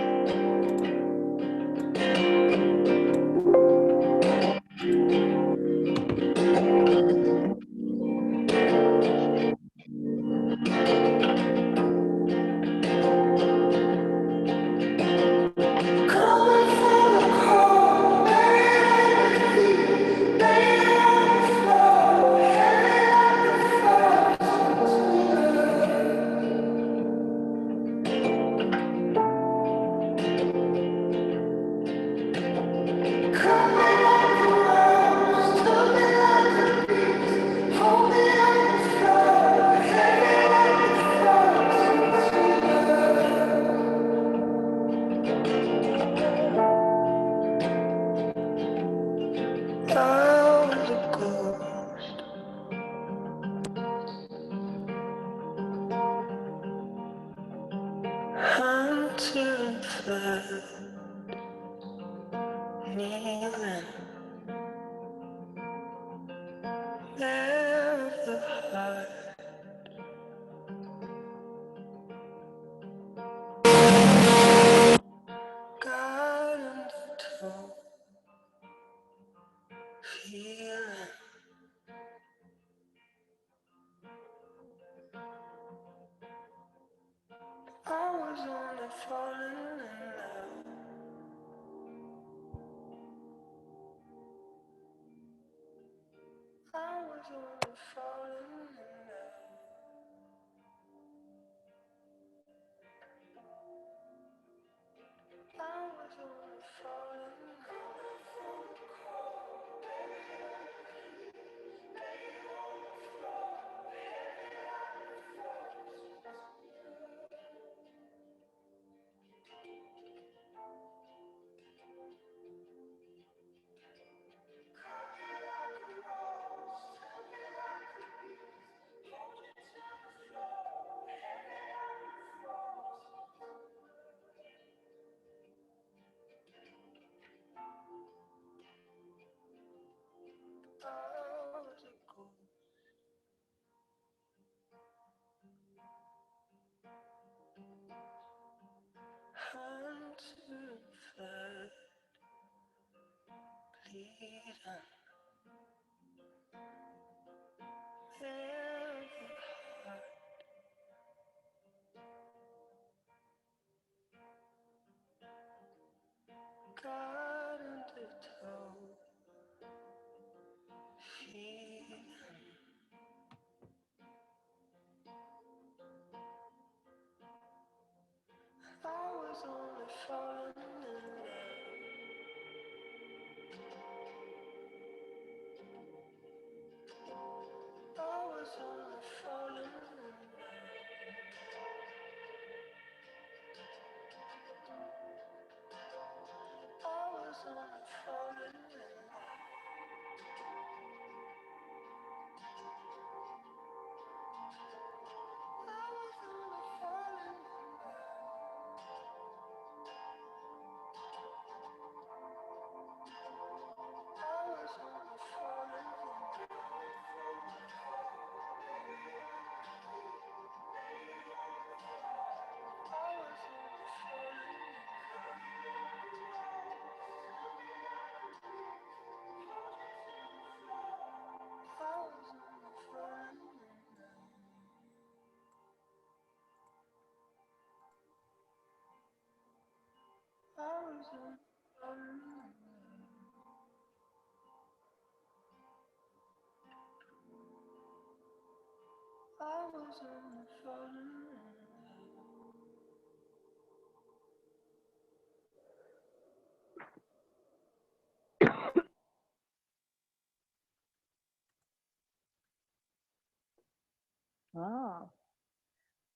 Speaker 1: Oh,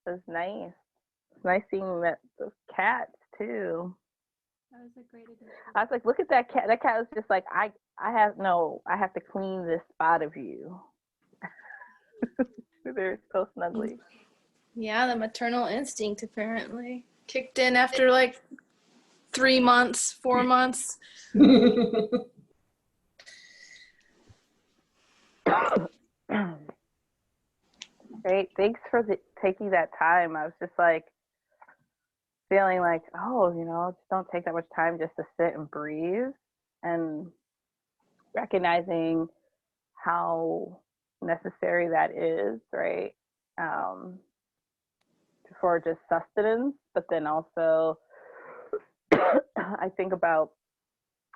Speaker 1: that's nice. It's nice seeing that those cats too.
Speaker 3: That was a great addition.
Speaker 1: I was like, look at that cat. That cat was just like, I have to clean this spot of you. They're so snuggly.
Speaker 6: Yeah, the maternal instinct apparently kicked in after like 3 months, 4 months.
Speaker 1: Great. Thanks for taking that time. I was just like feeling like, oh, just don't take that much time just to sit and breathe, and recognizing how necessary that is, right? For just sustenance, but then also I think about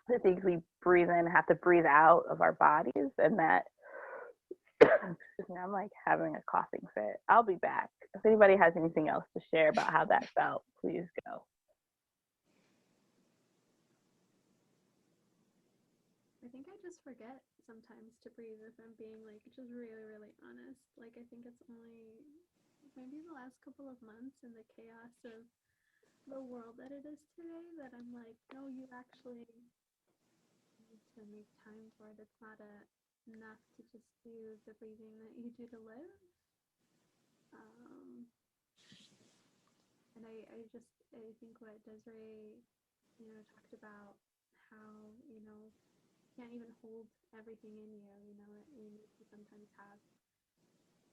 Speaker 1: the things we breathe in have to breathe out of our bodies, and that excuse me, I'm like having a coughing fit. I'll be back. If anybody has anything else to share about how that felt, please go.
Speaker 3: I think I just forget sometimes to breathe if I'm being like just really, really honest. Like I think it's only maybe the last couple of months in the chaos of the world that it is today that I'm like, no, you actually need to make time for it. It's not enough to just do the breathing that you do to live. And I think what Desiree, talked about how, you can't even hold everything in you, you need to sometimes have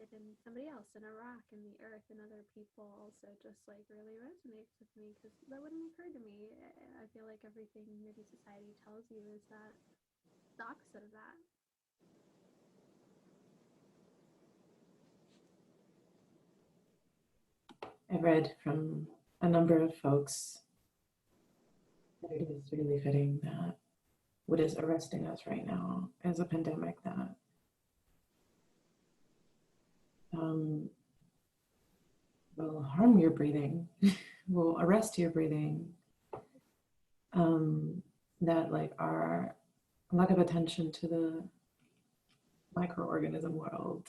Speaker 3: it in somebody else, in a rock, in the earth, and other people also just like really resonates with me, because that wouldn't occur to me. I feel like everything maybe society tells you is that the opposite of that.
Speaker 5: I read from a number of folks that it is really fitting that what is arresting us right now is a pandemic that will harm your breathing, will arrest your breathing, that like our lack of attention to the microorganism world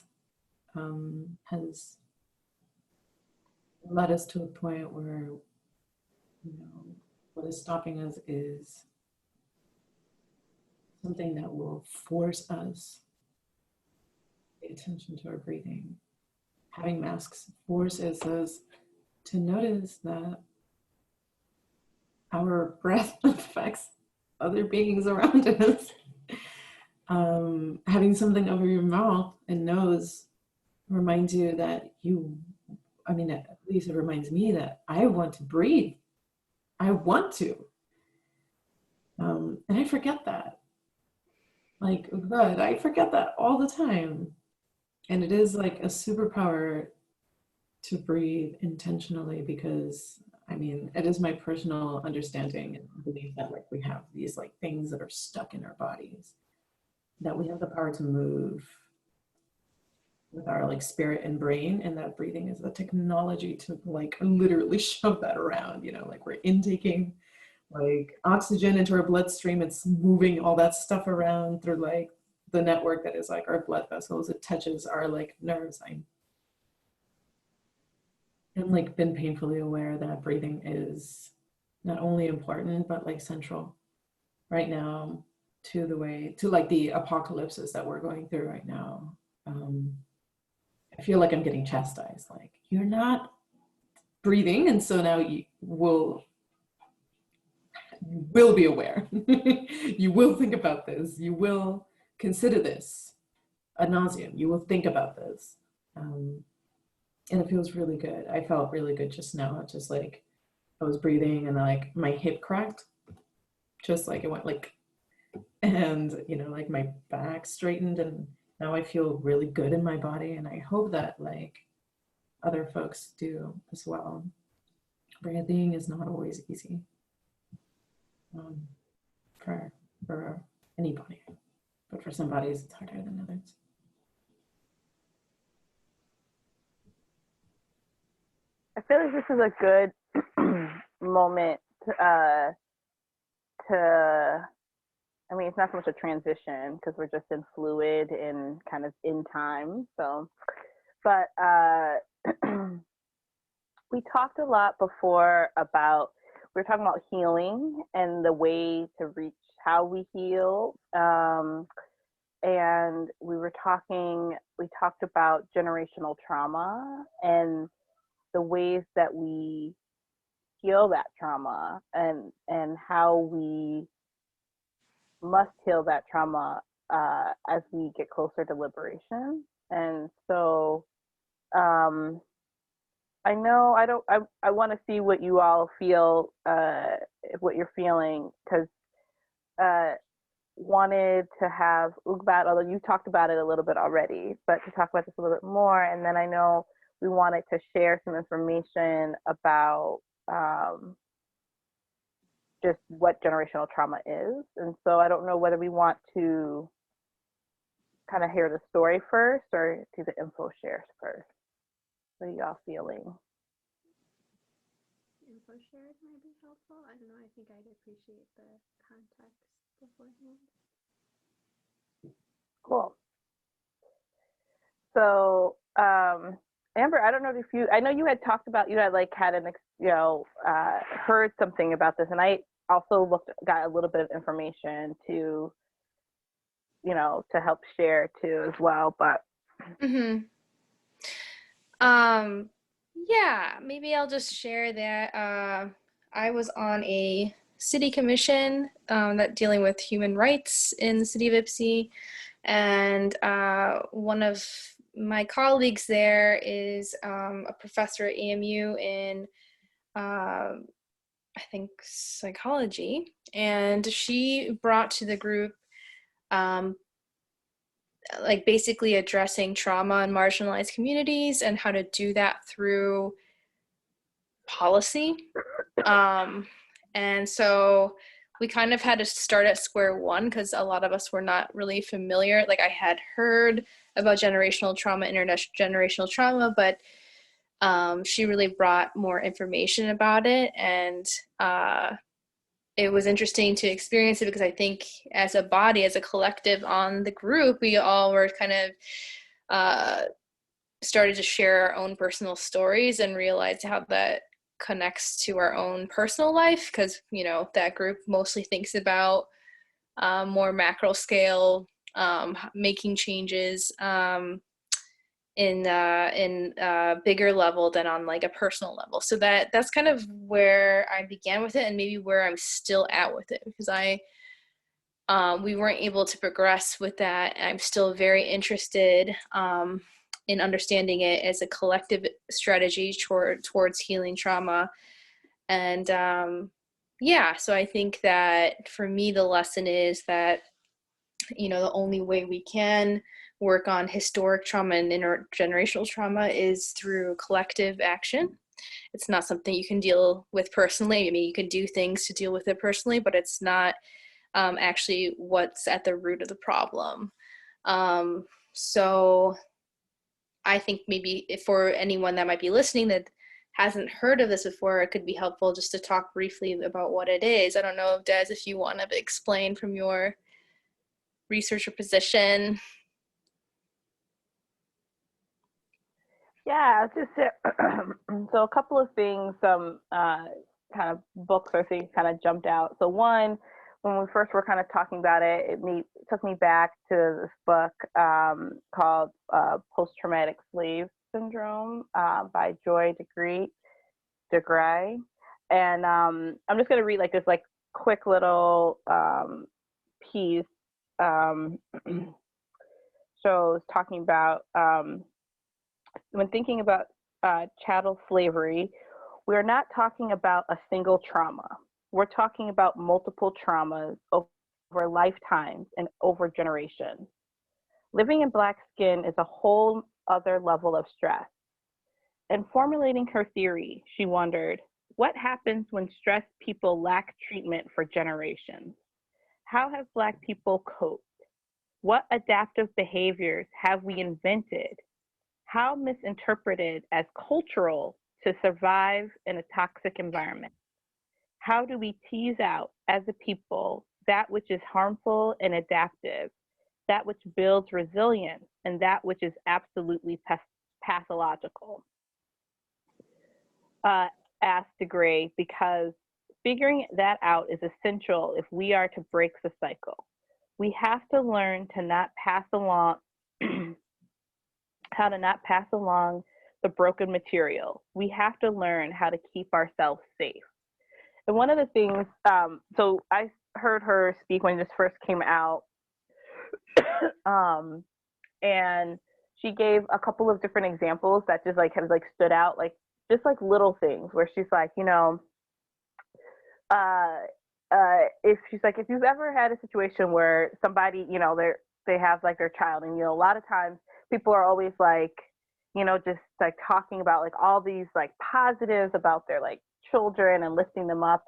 Speaker 5: has led us to a point where, what is stopping us is something that will force us to pay attention to our breathing. Having masks forces us to notice that our breath affects other beings around us. Having something over your mouth and nose reminds you that at least it reminds me that I want to breathe. I want to. And I forget that. Like, God, I forget that all the time. And it is like a superpower to breathe intentionally, because it is my personal understanding and belief that like we have these like things that are stuck in our bodies, that we have the power to move with our like spirit and brain, and that breathing is the technology to like literally shove that around, like we're intaking like oxygen into our bloodstream, it's moving all that stuff around through like the network that is like our blood vessels, it touches our like nerves. I'm like been painfully aware that breathing is not only important but like central right now to like the apocalypses that we're going through right now. I feel like I'm getting chastised, like you're not breathing, and so now you will be aware. You will think about this, you will consider this ad nauseum, you will think about this. And it feels really good. I felt really good just now, just like I was breathing and like my hip cracked, just like it went like, and like my back straightened, and now I feel really good in my body, and I hope that like other folks do as well. Breathing is not always easy. for anybody, but for some bodies it's harder than others.
Speaker 1: I feel like this is a good moment I mean, it's not so much a transition because we're just in fluid and kind of in time. So, but we talked a lot before about, we were talking about healing and the way to reach how we heal. And we talked about generational trauma and the ways that we heal that trauma and how we must heal that trauma as we get closer to liberation. And so I know I want to see what you all feel, what you're feeling, because wanted to have Ugbat, although you talked about it a little bit already, but to talk about this a little bit more. And then I know we wanted to share some information about just what generational trauma is. And so I don't know whether we want to kind of hear the story first or do the info shares first. What are y'all feeling?
Speaker 3: Info shares might be helpful. I don't know. I think I'd appreciate the context beforehand.
Speaker 1: Cool. So, Amber, I don't know if I know you had talked about, you had like had an, heard something about this, and I also got a little bit of information to help share too as well, but.
Speaker 6: Yeah, maybe I'll just share that I was on a city commission that dealing with human rights in the city of Ypsi, and one of my colleagues there is a professor at AMU in I think psychology, and she brought to the group like basically addressing trauma in marginalized communities and how to do that through policy. And so we kind of had to start at square one because a lot of us were not really familiar. Like I had heard about generational trauma, intergenerational trauma, but she really brought more information about it. And it was interesting to experience it because I think as a body, as a collective on the group, we all were kind of started to share our own personal stories and realized how that connects to our own personal life, because that group mostly thinks about more macro scale, making changes in bigger level than on like a personal level. So that's kind of where I began with it, and maybe where I'm still at with it, because we weren't able to progress with that. I'm still very interested in understanding it as a collective strategy towards healing trauma. And so I think that for me, the lesson is that, the only way we can work on historic trauma and intergenerational trauma is through collective action. It's not something you can deal with personally. I mean, you can do things to deal with it personally, but it's not actually what's at the root of the problem. So I think maybe for anyone that might be listening that hasn't heard of this before, it could be helpful just to talk briefly about what it is. I don't know, Des, if you want to explain from your researcher position.
Speaker 1: Yeah, just so a couple of things, some kind of books or things kind of jumped out. So one, when we first were kind of talking about it, it took me back to this book called Post-Traumatic Slave Syndrome by Joy DeGruy. And I'm just going to read like this like quick little piece. So it's talking about when thinking about chattel slavery, we're not talking about a single trauma. We're talking about multiple traumas over lifetimes and over generations. Living in Black skin is a whole other level of stress. In formulating her theory, she wondered, what happens when stressed people lack treatment for generations? How have Black people coped? What adaptive behaviors have we invented? How misinterpreted as cultural to survive in a toxic environment? How do we tease out as a people that which is harmful and adaptive, that which builds resilience, and that which is absolutely pathological? Asked DeGray, because figuring that out is essential if we are to break the cycle. We have to learn to not pass along, how to not pass along the broken material. We have to learn how to keep ourselves safe. And one of the things, so I heard her speak when this first came out, and she gave a couple of different examples that just like have like stood out, like just like little things where she's like, you know, if she's like, if you've ever had a situation where somebody, you know, they have like their child, and you know, a lot of times people are always like, you know, just like talking about like all these like positives about their like children and lifting them up,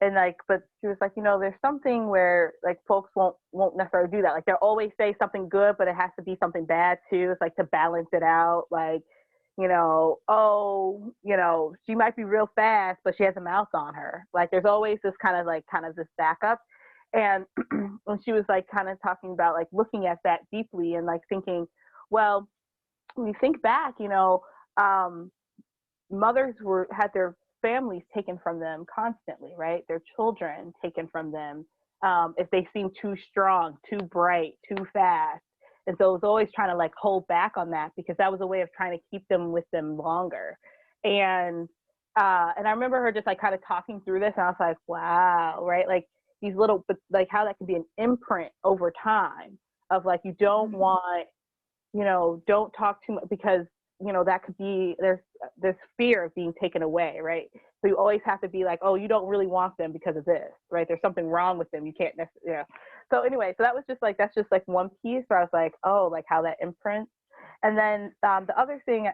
Speaker 1: and like, but she was like, you know, there's something where like folks won't necessarily do that. Like they'll always say something good, but it has to be something bad too. It's like to balance it out, like, you know, oh, you know, she might be real fast, but she has a mouse on her. Like there's always this kind of this backup. And when she was like kind of talking about like looking at that deeply and like thinking, well, when you think back, you know, mothers had their families taken from them constantly, right? Their children taken from them if they seemed too strong, too bright, too fast. And so it was always trying to like hold back on that, because that was a way of trying to keep them with them longer. And I remember her just like kind of talking through this, and I was like, wow, right? Like these little, but like how that can be an imprint over time of like, you don't want, you know, don't talk too much, because, you know, that could be, there's fear of being taken away, right? So you always have to be like, oh, you don't really want them because of this, right? There's something wrong with them. You can't necessarily, you know. So anyway, so that was just like, that's just like one piece where I was like, oh, like how that imprints. And then the other thing,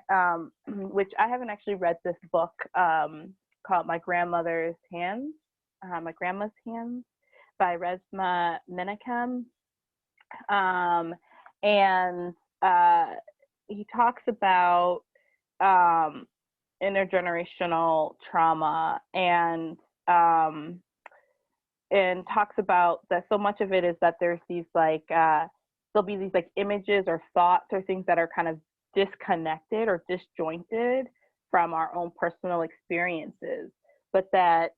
Speaker 1: which I haven't actually read this book called My Grandma's Hands by Resmaa Menakem. And he talks about intergenerational trauma, and talks about that so much of it is that there's these like there'll be these like images or thoughts or things that are kind of disconnected or disjointed from our own personal experiences, but that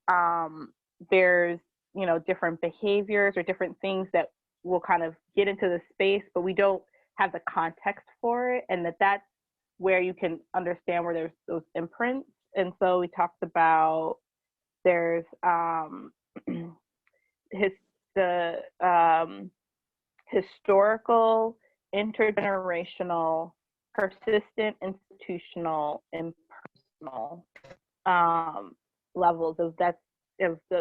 Speaker 1: there's, you know, different behaviors or different things that will kind of get into the space, but we don't have the context for it, and that's where you can understand where there's those imprints. And so we talked about there's historical, intergenerational, persistent, institutional, and personal levels of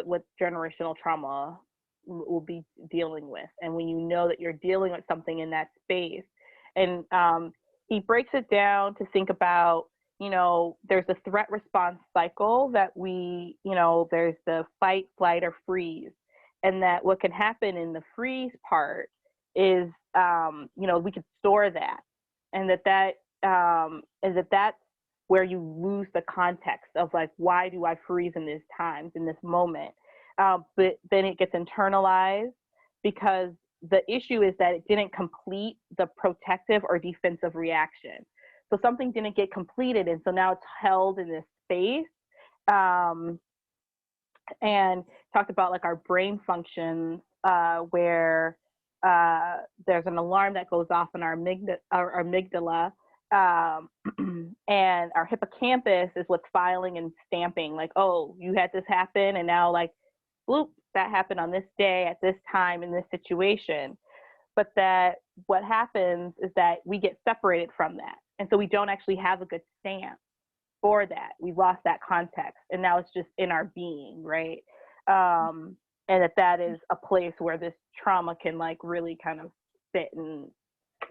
Speaker 1: what generational trauma will be dealing with. And when you know that you're dealing with something in that space, and he breaks it down to think about, you know, there's a threat response cycle that we, you know, there's the fight, flight, or freeze. And that what can happen in the freeze part is, you know, we could store that. And that's where you lose the context of like, why do I freeze in these times, in this moment? But then it gets internalized, because the issue is that it didn't complete the protective or defensive reaction. So something didn't get completed, and so now it's held in this space. And talked about like our brain functions, where there's an alarm that goes off in our amygdala, and our hippocampus is what's filing and stamping, like, oh, you had this happen, and now like, bloop, that happened on this day at this time in this situation. But that what happens is that we get separated from that, and so we don't actually have a good stance for that. We lost that context, and now it's just in our being, right? And that is a place where this trauma can like really kind of sit and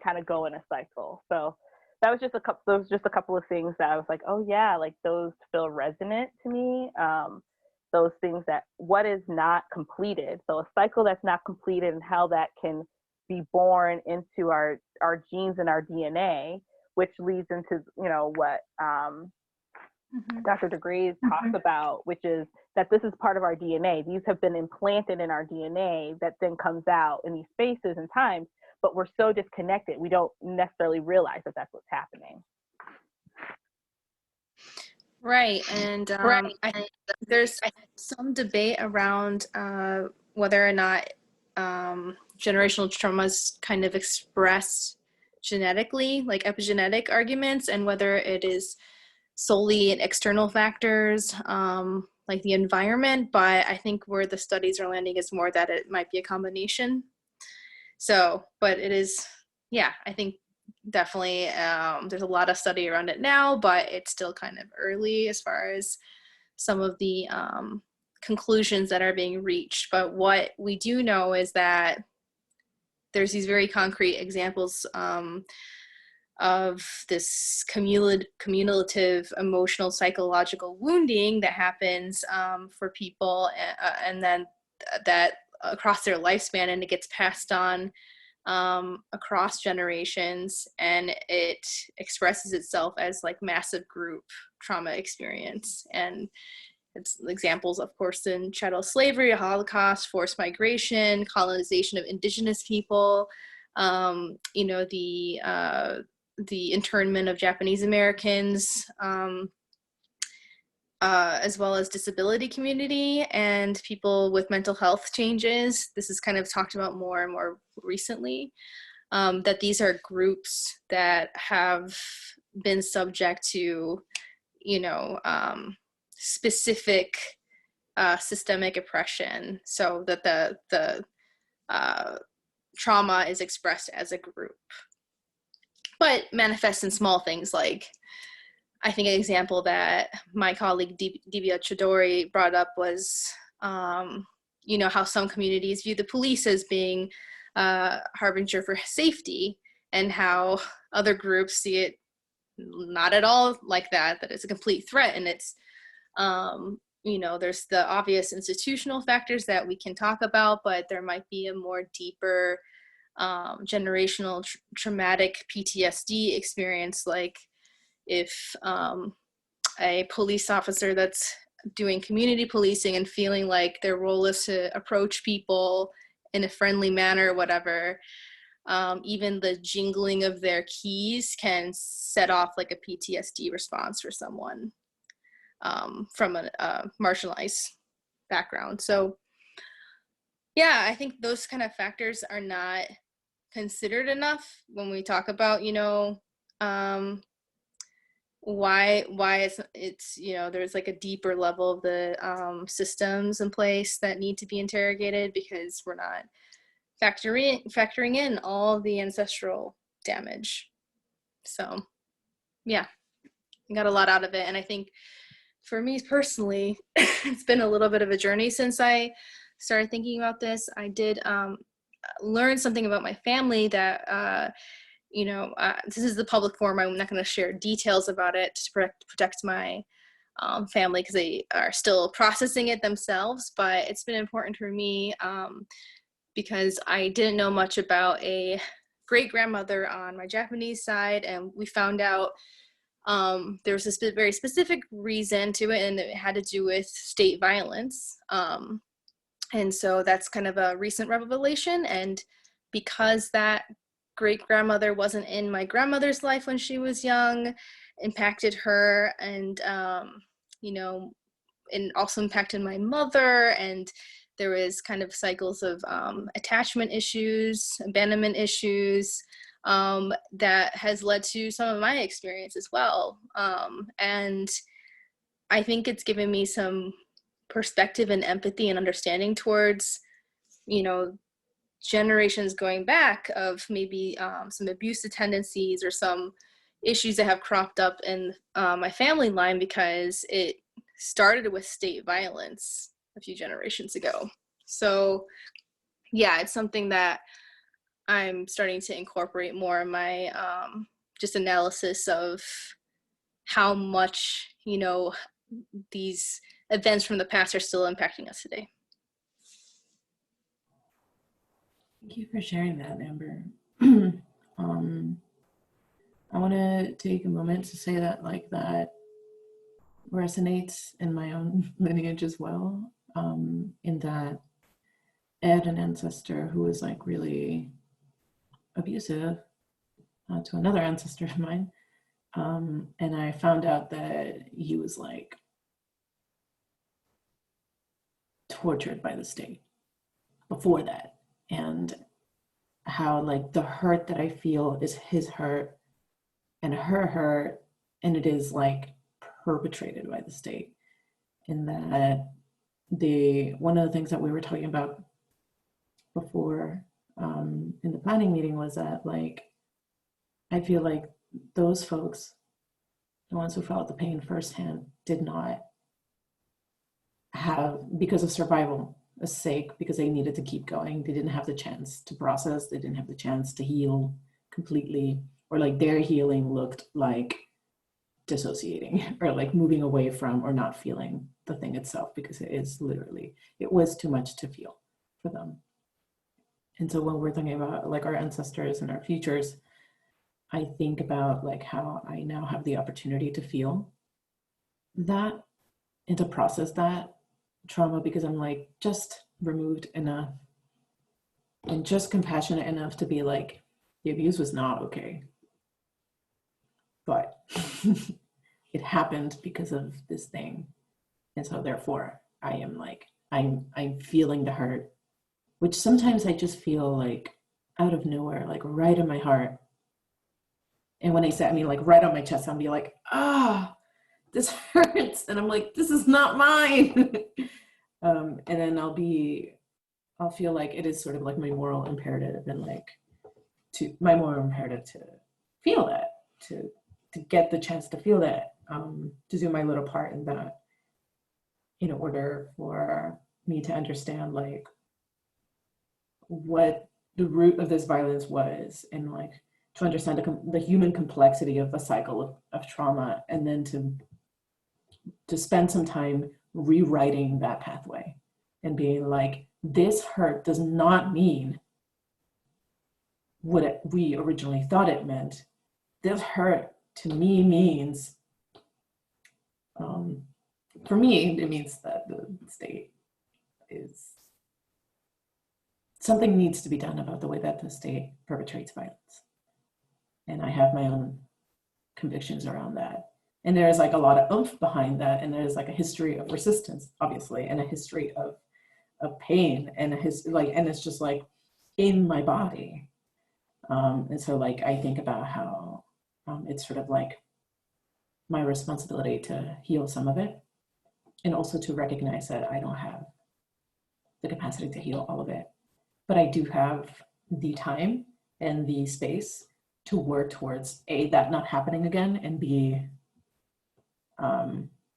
Speaker 1: kind of go in a cycle. So that was just a couple. Those just a couple of things that I was like, oh yeah, like those feel resonant to me. Those things that what is not completed. So a cycle that's not completed and how that can be born into our genes and our DNA, which leads into what Dr. DeGraze talks about, which is that this is part of our DNA. These have been implanted in our DNA that then comes out in these spaces and times, but we're so disconnected, we don't necessarily realize that that's what's happening.
Speaker 6: Right, and I think there's some debate around whether or not generational traumas kind of expressed genetically, like epigenetic arguments, and whether it is solely in external factors like the environment. But I think where the studies are landing is more that it might be a combination. So, but it is, yeah, I think definitely there's a lot of study around it now, but it's still kind of early as far as some of the conclusions that are being reached. But what we do know is that there's these very concrete examples of this cumulative emotional psychological wounding that happens for people, and then that across their lifespan, and it gets passed on across generations, and it expresses itself as like massive group trauma experience. And it's examples, of course, in chattel slavery, Holocaust, forced migration, colonization of indigenous people, the internment of Japanese Americans, as well as disability community and people with mental health changes. This is kind of talked about more and more recently, that these are groups that have been subject to, specific systemic oppression, so that the trauma is expressed as a group, but manifests in small things. Like, I think an example that my colleague Divya Chodori brought up was, how some communities view the police as being a harbinger for safety, and how other groups see it not at all like that it's a complete threat. And it's, there's the obvious institutional factors that we can talk about, but there might be a more deeper generational traumatic PTSD experience, like if a police officer that's doing community policing and feeling like their role is to approach people in a friendly manner or whatever, even the jingling of their keys can set off like a PTSD response for someone from a marginalized background. So yeah, I think those kind of factors are not considered enough when we talk about, why it's there's like a deeper level of the systems in place that need to be interrogated, because we're not factoring in all of the ancestral damage. So yeah, I got a lot out of it. And I think for me personally, it's been a little bit of a journey since I started thinking about this. I did learn something about my family that this is the public forum. I'm not going to share details about it to protect my family, because they are still processing it themselves. But it's been important for me because I didn't know much about a great-grandmother on my Japanese side, and we found out there was a very specific reason to it, and it had to do with state violence. And so that's kind of a recent revelation. And because that great-grandmother wasn't in my grandmother's life when she was young, impacted her, and and also impacted my mother, and there was kind of cycles of attachment issues, abandonment issues, that has led to some of my experience as well. And I think it's given me some perspective and empathy and understanding towards, generations going back of maybe some abusive tendencies or some issues that have cropped up in my family line, because it started with state violence a few generations ago. So yeah, it's something that I'm starting to incorporate more in my just analysis of how much, you know, these events from the past are still impacting us today.
Speaker 5: Thank you for sharing that, Amber. I want to take a moment to say that like that resonates in my own lineage as well, in that I had an ancestor who was like really abusive to another ancestor of mine. And I found out that he was like tortured by the state before that. And how like the hurt that I feel is his hurt and her hurt, and it is like perpetrated by the state. In that one of the things that we were talking about before in the planning meeting was that like I feel like those folks, the ones who felt the pain firsthand, did not have, because of survival sake, because they needed to keep going, they didn't have the chance to process, they didn't have the chance to heal completely, or like their healing looked like dissociating or like moving away from or not feeling the thing itself, because it is literally, it was too much to feel for them. And so when we're thinking about like our ancestors and our futures, I think about like how I now have the opportunity to feel that and to process that trauma, because I'm like just removed enough and just compassionate enough to be like, the abuse was not okay, but it happened because of this thing. And so therefore I am like, I'm feeling the hurt, which sometimes I just feel like out of nowhere, like right in my heart. And when I say, I mean like right on my chest, I'll be like, this hurts. And I'm like, this is not mine. And then I'll feel like it is sort of like my moral imperative, and like my moral imperative to feel that, to get the chance to feel that, to do my little part in that, in order for me to understand like what the root of this violence was, and like to understand the human complexity of the cycle of trauma, and then to spend some time rewriting that pathway and being like, this hurt does not mean what we originally thought it meant. This hurt to me means, for me, it means that the state is, something needs to be done about the way that the state perpetrates violence. And I have my own convictions around that. And there's like a lot of oomph behind that. And there's like a history of resistance, obviously, and a history of pain, and and it's just like in my body. And so like, I think about how it's sort of like my responsibility to heal some of it, and also to recognize that I don't have the capacity to heal all of it, but I do have the time and the space to work towards A, that not happening again, and B,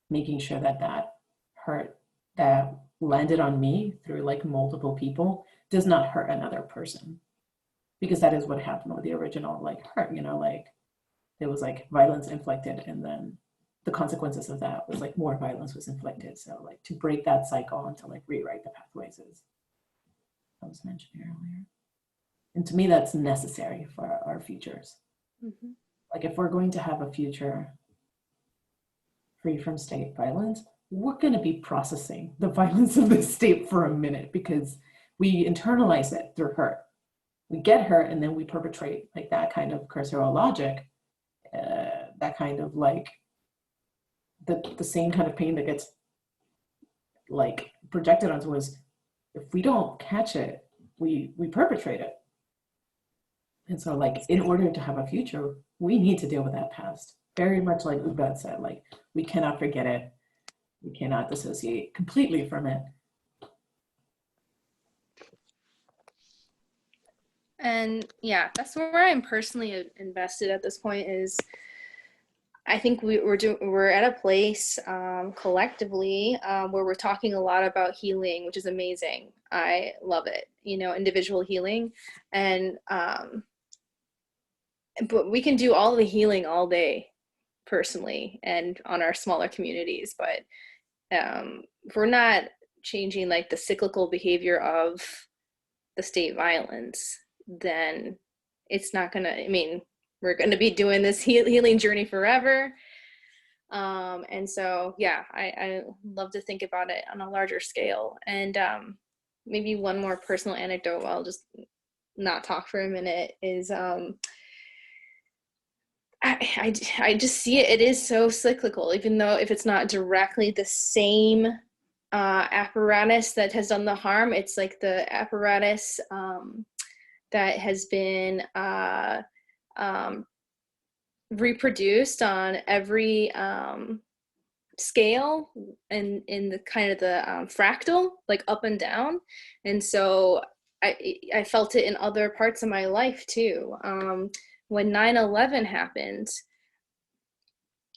Speaker 5: making sure that that hurt that landed on me through like multiple people does not hurt another person, because that is what happened with the original like hurt, you know, like there was like violence inflicted, and then the consequences of that was like more violence was inflicted. So like to break that cycle and to like rewrite the pathways, as I was mentioning earlier. And to me, that's necessary for our futures. Mm-hmm. Like if we're going to have a future free from state violence, we're going to be processing the violence of the state for a minute, because we internalize it through hurt. We get hurt, and then we perpetrate like that kind of carceral logic, that kind of like the same kind of pain that gets like projected onto us. If we don't catch it, we perpetrate it. And so like, in order to have a future, we need to deal with that past. Very much like Ubad said, like we cannot forget it. We cannot dissociate completely from it.
Speaker 6: And yeah, that's where I'm personally invested at this point. Is I think we're at a place collectively where we're talking a lot about healing, which is amazing. I love it, you know, individual healing, and but we can do all the healing all day personally and on our smaller communities, but if we're not changing like the cyclical behavior of the state violence, then it's not gonna, I mean, we're gonna be doing this healing journey forever. And so, yeah, I love to think about it on a larger scale. And maybe one more personal anecdote, I'll just not talk for a minute, is I just see it is so cyclical, even though if it's not directly the same apparatus that has done the harm, it's like the apparatus that has been reproduced on every scale and in the kind of the fractal, like up and down. And so I felt it in other parts of my life too. When 9/11 happened,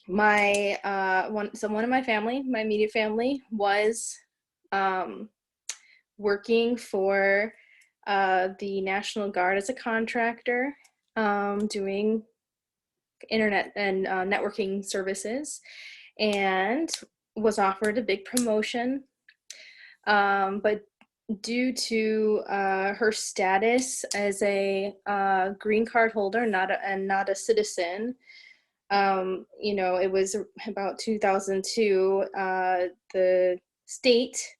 Speaker 6: one of my family, my immediate family, was working for the National Guard as a contractor, doing internet and networking services, and was offered a big promotion. But due to her status as a green card holder, not a citizen, you know, it was about 2002, the state,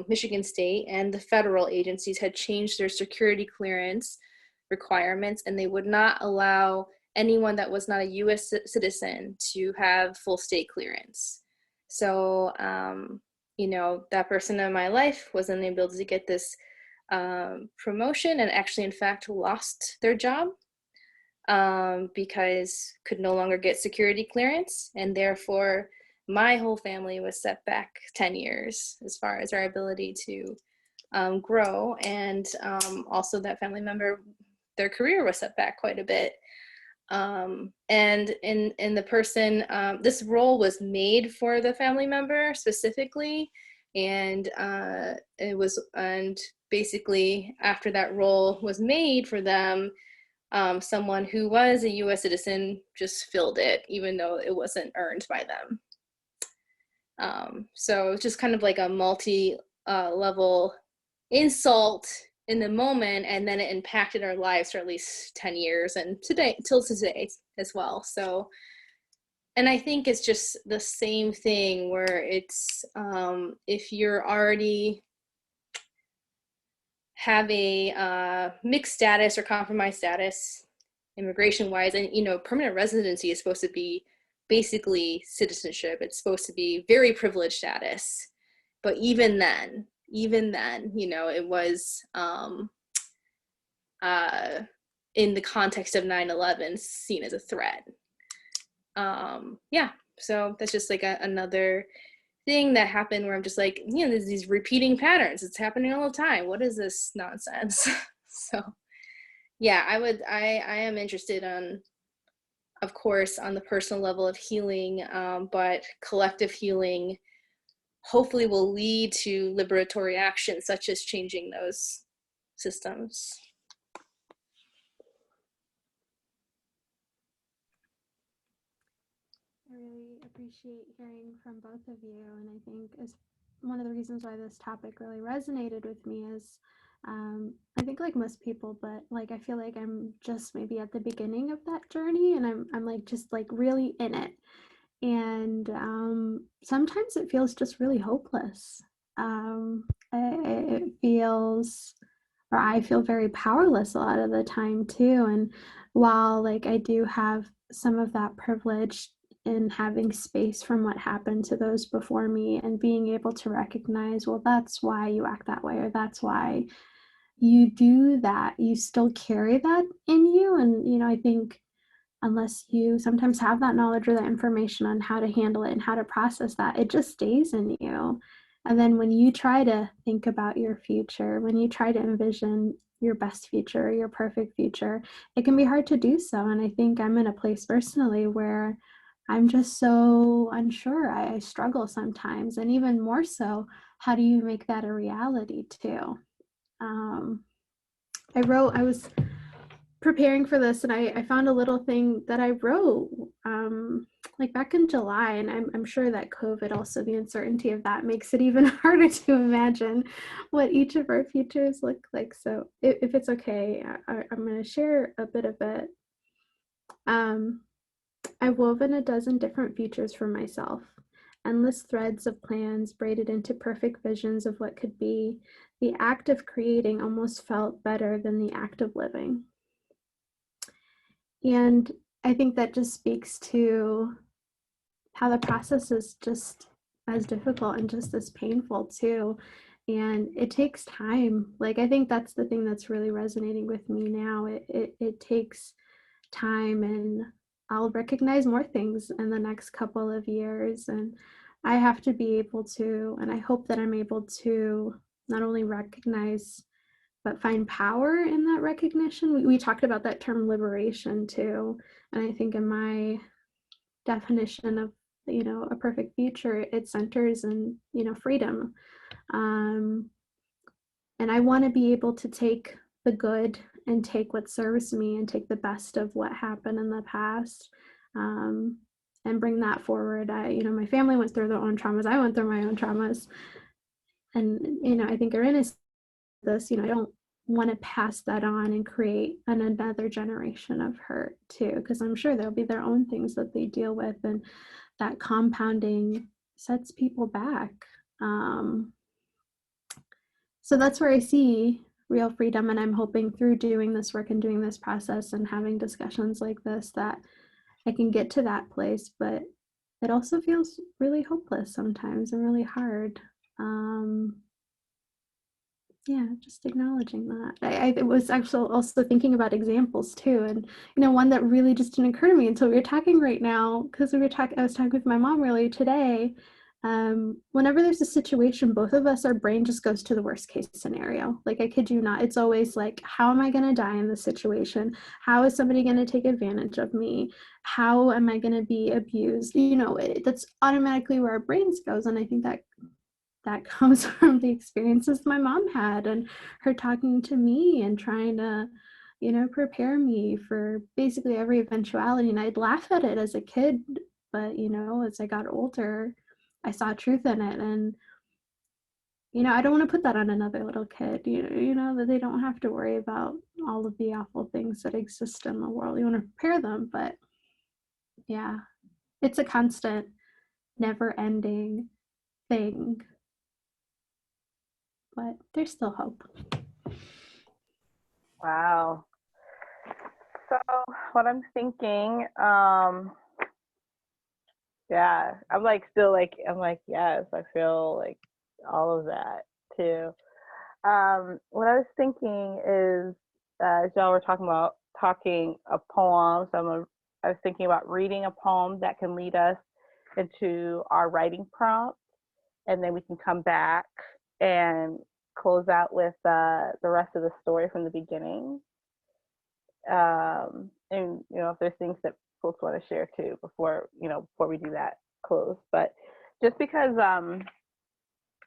Speaker 6: Michigan State, and the federal agencies had changed their security clearance requirements, and they would not allow anyone that was not a U.S. citizen to have full state clearance. So, you know, that person in my life was unable to get this promotion, and actually, in fact, lost their job because could no longer get security clearance, and therefore my whole family was set back 10 years as far as our ability to grow, and also that family member, their career was set back quite a bit. And in the person, this role was made for the family member specifically, and and basically after that role was made for them, someone who was a U.S. citizen just filled it, even though it wasn't earned by them. So it's just kind of like a multi-level insult in the moment, and then it impacted our lives for at least 10 years and till today as well. So, and I think it's just the same thing where it's, if you're already have a mixed status or compromised status immigration wise, and, you know, permanent residency is supposed to be basically citizenship. It's supposed to be very privileged status. But even then, you know, it was in the context of 9/11 seen as a threat. Yeah, so that's just like another thing that happened where I'm just like, you know, there's these repeating patterns. It's happening all the time. What is this nonsense? So yeah, I am interested on, of course, on the personal level of healing, but collective healing hopefully will lead to liberatory action, such as changing those systems.
Speaker 3: I really appreciate hearing from both of you, and I think as one of the reasons why this topic really resonated with me is I think like most people, but like I feel like I'm just maybe at the beginning of that journey, and I'm like just like really in it, and sometimes it feels just really hopeless. It feels, or I feel very powerless a lot of the time too. And while like I do have some of that privilege in having space from what happened to those before me and being able to recognize, well, that's why you act that way, or that's why you do that, you still carry that in you. And, you know, I think unless you sometimes have that knowledge or that information on how to handle it and how to process that, it just stays in you. And then when you try to think about your future, when you try to envision your best future, your perfect future, it can be hard to do so. And I think I'm in a place personally where I'm just so unsure. I struggle sometimes. And even more so, how do you make that a reality too? I was preparing for this, and I found a little thing that I wrote like back in July, and I'm sure that COVID, also the uncertainty of that, makes it even harder to imagine what each of our futures look like. So if it's okay, I'm going to share a bit of it. I've woven a dozen different futures for myself, endless threads of plans braided into perfect visions of what could be. The act of creating almost felt better than the act of living. And I think that just speaks to how the process is just as difficult and just as painful too. And it takes time. Like, I think that's the thing that's really resonating with me now. It takes time, and I'll recognize more things in the next couple of years. And I have to be able to, and I hope that I'm able to not only recognize but find power in that recognition. We talked about that term liberation too. And I think in my definition of, a perfect future, it centers in, freedom. And I want to be able to take the good and take what serves me and take the best of what happened in the past, and bring that forward. My family went through their own traumas. I went through my own traumas. And, I think Erin is this, I don't want to pass that on and create another generation of hurt too, because I'm sure there'll be their own things that they deal with, and that compounding sets people back. So that's where I see real freedom, and I'm hoping through doing this work and doing this process and having discussions like this that I can get to that place. But it also feels really hopeless sometimes and really hard. Yeah, just acknowledging that. I was actually also thinking about examples too, and one that really just didn't occur to me until we were talking right now, because I was talking with my mom earlier today. Whenever there's a situation, both of us, our brain just goes to the worst case scenario. Like, I kid you not, it's always like, how am I going to die in this situation? How is somebody going to take advantage of me? How am I going to be abused? That's automatically where our brains goes, and I think that comes from the experiences my mom had, and her talking to me and trying to, prepare me for basically every eventuality. And I'd laugh at it as a kid, but, as I got older, I saw truth in it. And, I don't want to put that on another little kid, that they don't have to worry about all of the awful things that exist in the world. You want to prepare them, but yeah, it's a constant, never-ending thing. But there's still hope.
Speaker 1: Wow. So what I'm thinking, yeah, yes, I feel like all of that too. What I was thinking is, as y'all were talking a poem, I was thinking about reading a poem that can lead us into our writing prompt, and then we can come back and close out with the rest of the story from the beginning. And if there's things that folks want to share too before we do that, close. But just because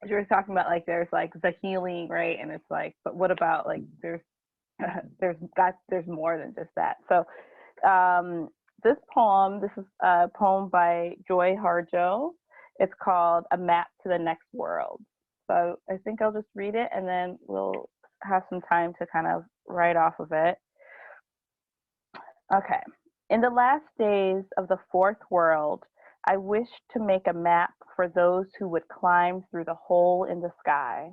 Speaker 1: you were talking about, like, there's like the healing, right? And it's like, but what about, like, there's more than just that. So this is a poem by Joy Harjo. It's called A Map to the Next World. So I think I'll just read it, and then we'll have some time to kind of write off of it. Okay. In the last days of the fourth world, I wished to make a map for those who would climb through the hole in the sky.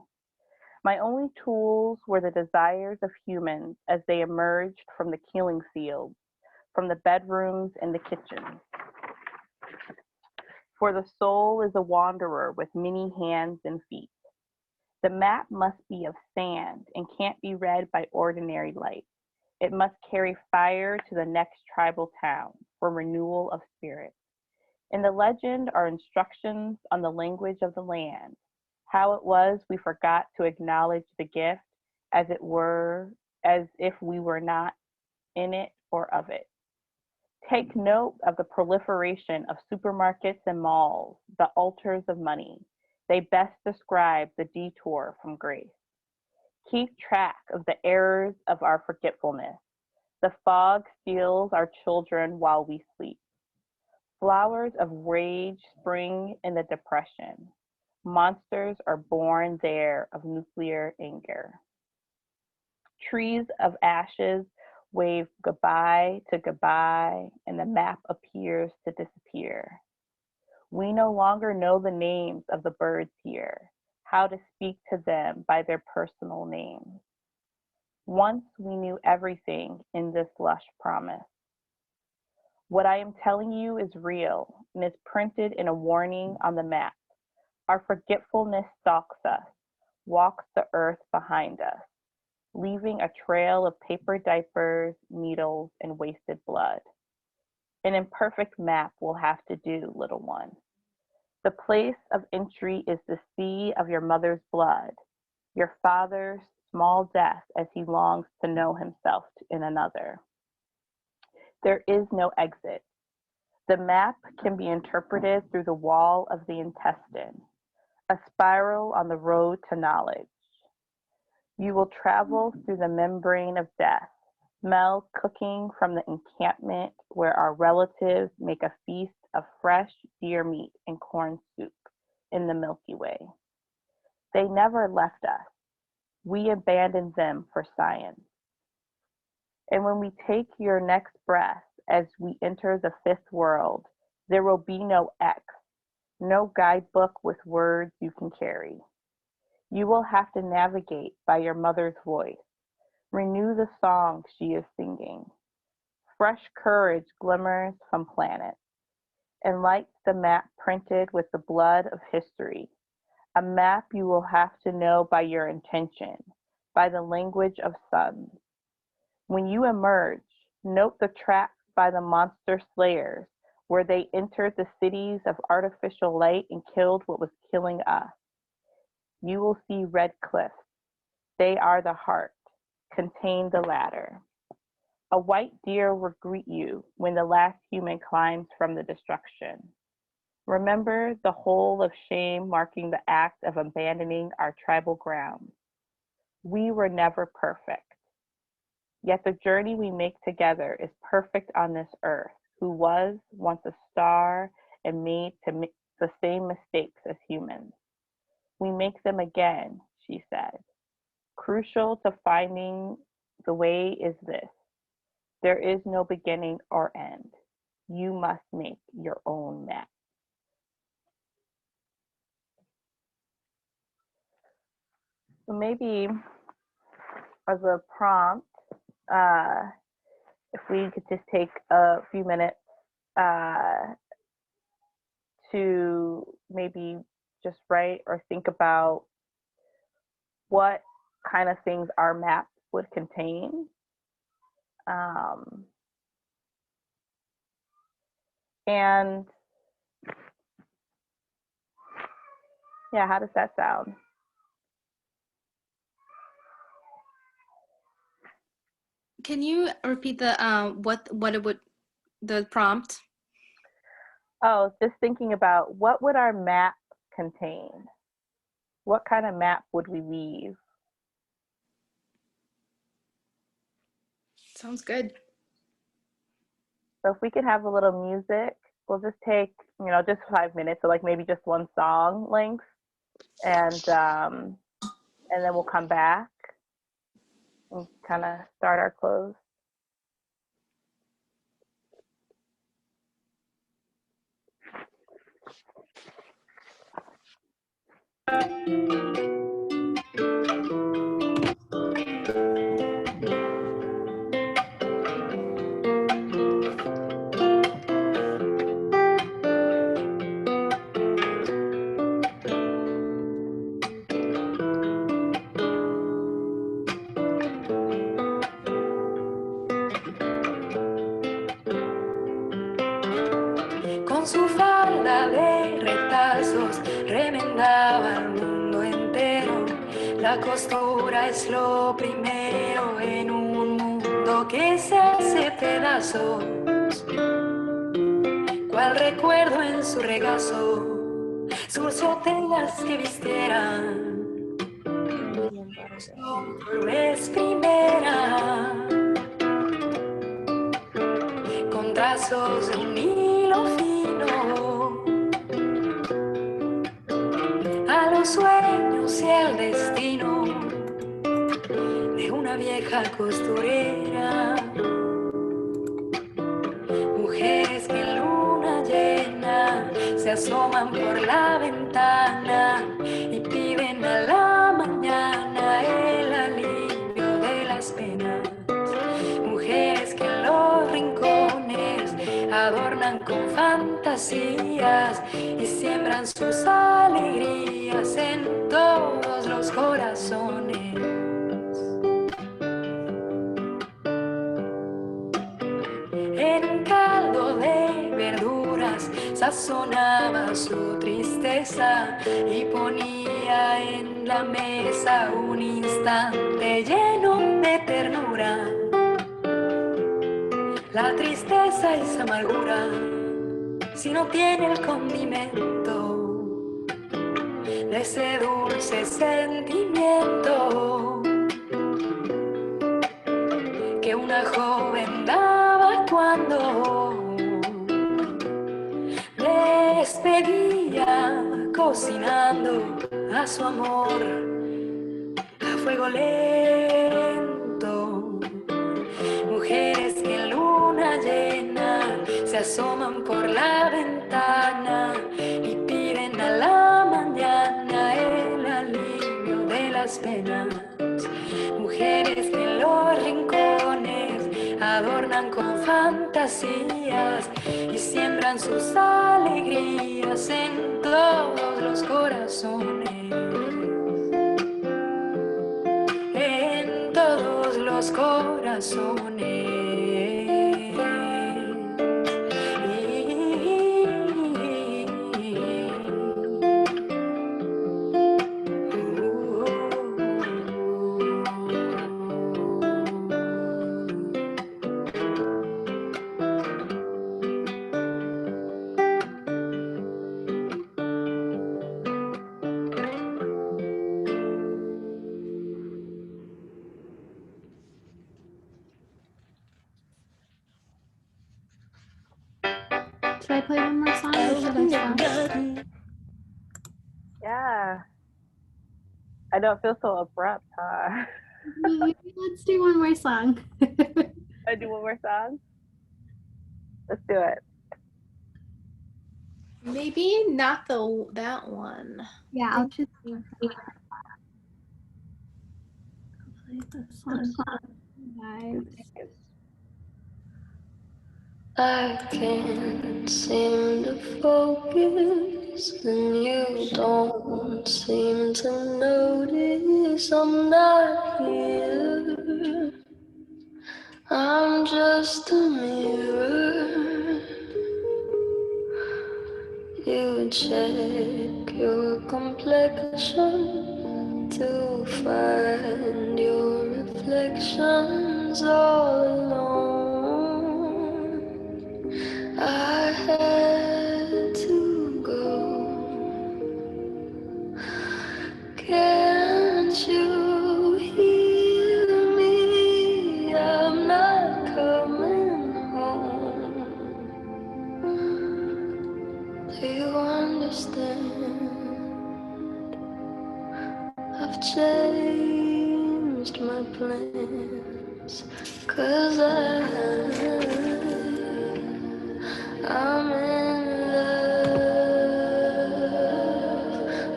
Speaker 1: My only tools were the desires of humans as they emerged from the killing fields, from the bedrooms and the kitchens. For the soul is a wanderer with many hands and feet. The map must be of sand and can't be read by ordinary light. It must carry fire to the next tribal town for renewal of spirit. In the legend are instructions on the language of the land, how it was we forgot to acknowledge the gift as if we were not in it or of it. Take note of the proliferation of supermarkets and malls, the altars of money. They best describe the detour from grace. Keep track of the errors of our forgetfulness, The fog steals our children while we sleep. Flowers of rage spring in the depression. Monsters are born there of nuclear anger. Trees of ashes wave goodbye to goodbye, and the map appears to disappear. We no longer know the names of the birds here, how to speak to them by their personal names. Once we knew everything in this lush promise. What I am telling you is real and is printed in a warning on the map. Our forgetfulness stalks us, walks the earth behind us, leaving a trail of paper diapers, needles, and wasted blood. An imperfect map will have to do, little one. The place of entry is the sea of your mother's blood, your father's small death as he longs to know himself in another. There is no exit. The map can be interpreted through the wall of the intestine, a spiral on the road to knowledge. You will travel through the membrane of death, smell cooking from the encampment where our relatives make a feast of fresh deer meat and corn soup in the Milky Way. They never left us. We abandoned them for science. And when we take your next breath as we enter the fifth world, there will be no X, no guidebook with words you can carry. You will have to navigate by your mother's voice. Renew the song she is singing. Fresh courage glimmers from planets and lights the map printed with the blood of history. A map you will have to know by your intention, by the language of suns. When you emerge, note the tracks by the monster slayers, where they entered the cities of artificial light and killed what was killing us. You will see red cliffs. They are the heart, contain the ladder. A white deer will greet you when the last human climbs from the destruction. Remember the hole of shame marking the act of abandoning our tribal grounds. We were never perfect. Yet the journey we make together is perfect on this earth, who was once a star and made to make the same mistakes as humans. We make them again, she said. Crucial to finding the way is this. There is no beginning or end. You must make your own map. So maybe as a prompt, if we could just take a few minutes to maybe just write or think about what kind of things our map would contain. And yeah, how does that sound?
Speaker 7: Can you repeat the what it would, the prompt?
Speaker 1: Oh, just thinking about what would our map contain? What kind of map would we leave?
Speaker 7: Sounds good.
Speaker 1: So if we could have a little music, we'll just take, just 5 minutes, so like maybe just one song length, and then we'll come back and kind of start our close.
Speaker 2: Con su falda de retazos remendaba el mundo entero. La costura es lo primero en un mundo que se hace pedazos. Cual recuerdo en su regazo, sus telas que vistieran por vez primera. lazos de un hilo fino, a los sueños y el destino de una vieja costurera. Mujeres que en luna llena se asoman por la ventana y piden a la mañana el alivio de las penas. Mujeres que en los rincones adornan con fantasías y siembran sus alegrías en todos los corazones. En un caldo de verduras sazonaba su tristeza y ponía en la mesa un instante lleno de ternura. La tristeza es amargura si no tiene el condimento de ese dulce sentimiento que una joven daba cuando despedía cocinando a su amor a fuego lento. Mujeres que en luna llena se asoman por la ventana y piden a la mañana el alivio de las penas. Mujeres que en los rincones adornan con fantasías y siembran sus alegrías en todos los corazones. En todos los corazones.
Speaker 3: Should I play one more song or should I stop?
Speaker 1: Yeah. I don't feel so abrupt, huh?
Speaker 3: Let's do one more song.
Speaker 1: I do one more song? Let's do it.
Speaker 7: Maybe not that one.
Speaker 3: Yeah, I'll just play this one. Vibes.
Speaker 2: I can't seem to focus, and you don't seem to notice I'm not here. I'm just a mirror. You check your complexion to find your reflections all alone. I had to go. Can't you hear me? I'm not coming home. Do you understand? I've changed my plans, 'cause I'm in love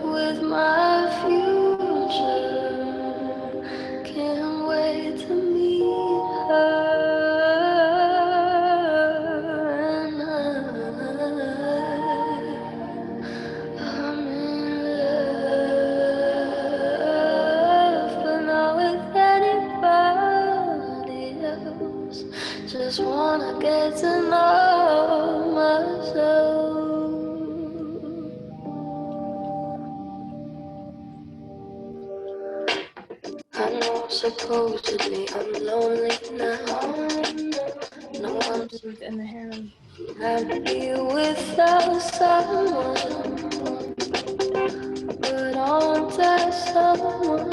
Speaker 2: with my future. Can't wait to meet her. And I'm in love, but not with anybody else. Just wanna get to know myself. I know supposedly I'm lonely now. No, I'm
Speaker 7: In the harem.
Speaker 2: happy without someone, but aren't that someone?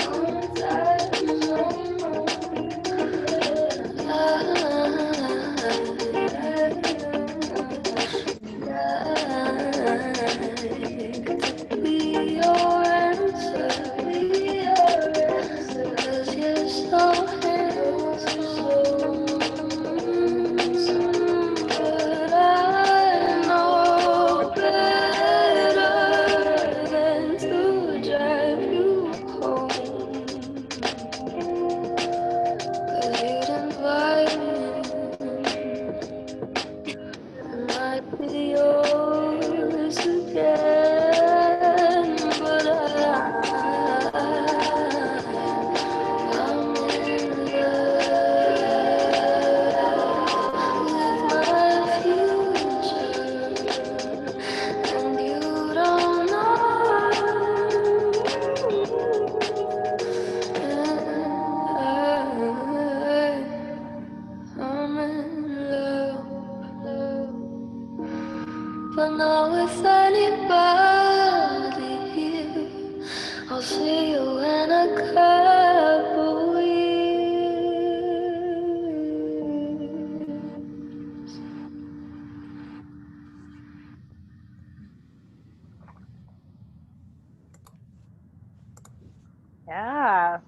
Speaker 1: Yeah.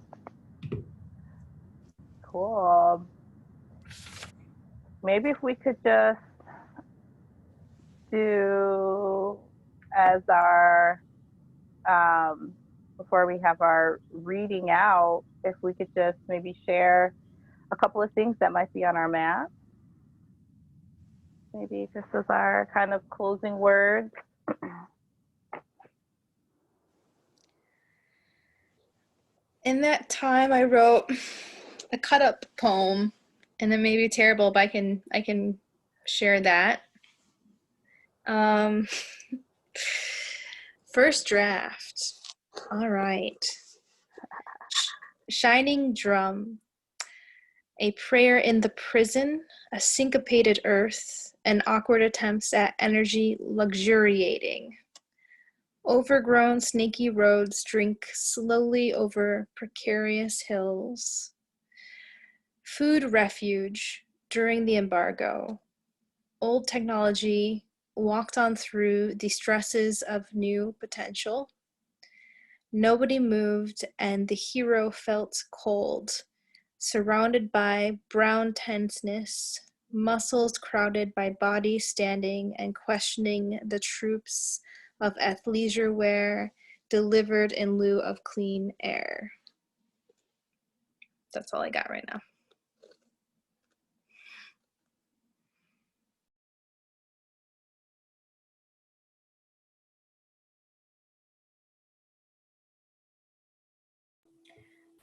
Speaker 1: Cool. Maybe if we could just do as our before we have our reading out, if we could just maybe share a couple of things that might be on our map. Maybe just as our kind of closing words.
Speaker 7: In that time, I wrote a cut up poem, and it may be terrible, but I can share that. First draft. All right. Shining drum. A prayer in the prison, a syncopated earth, and awkward attempts at energy luxuriating. Overgrown, snaky roads drink slowly over precarious hills. Food refuge during the embargo. Old technology walked on through the stresses of new potential. Nobody moved, and the hero felt cold, surrounded by brown tenseness, muscles crowded by bodies standing and questioning the troops of athleisure wear delivered in lieu of clean air. That's all I got right now.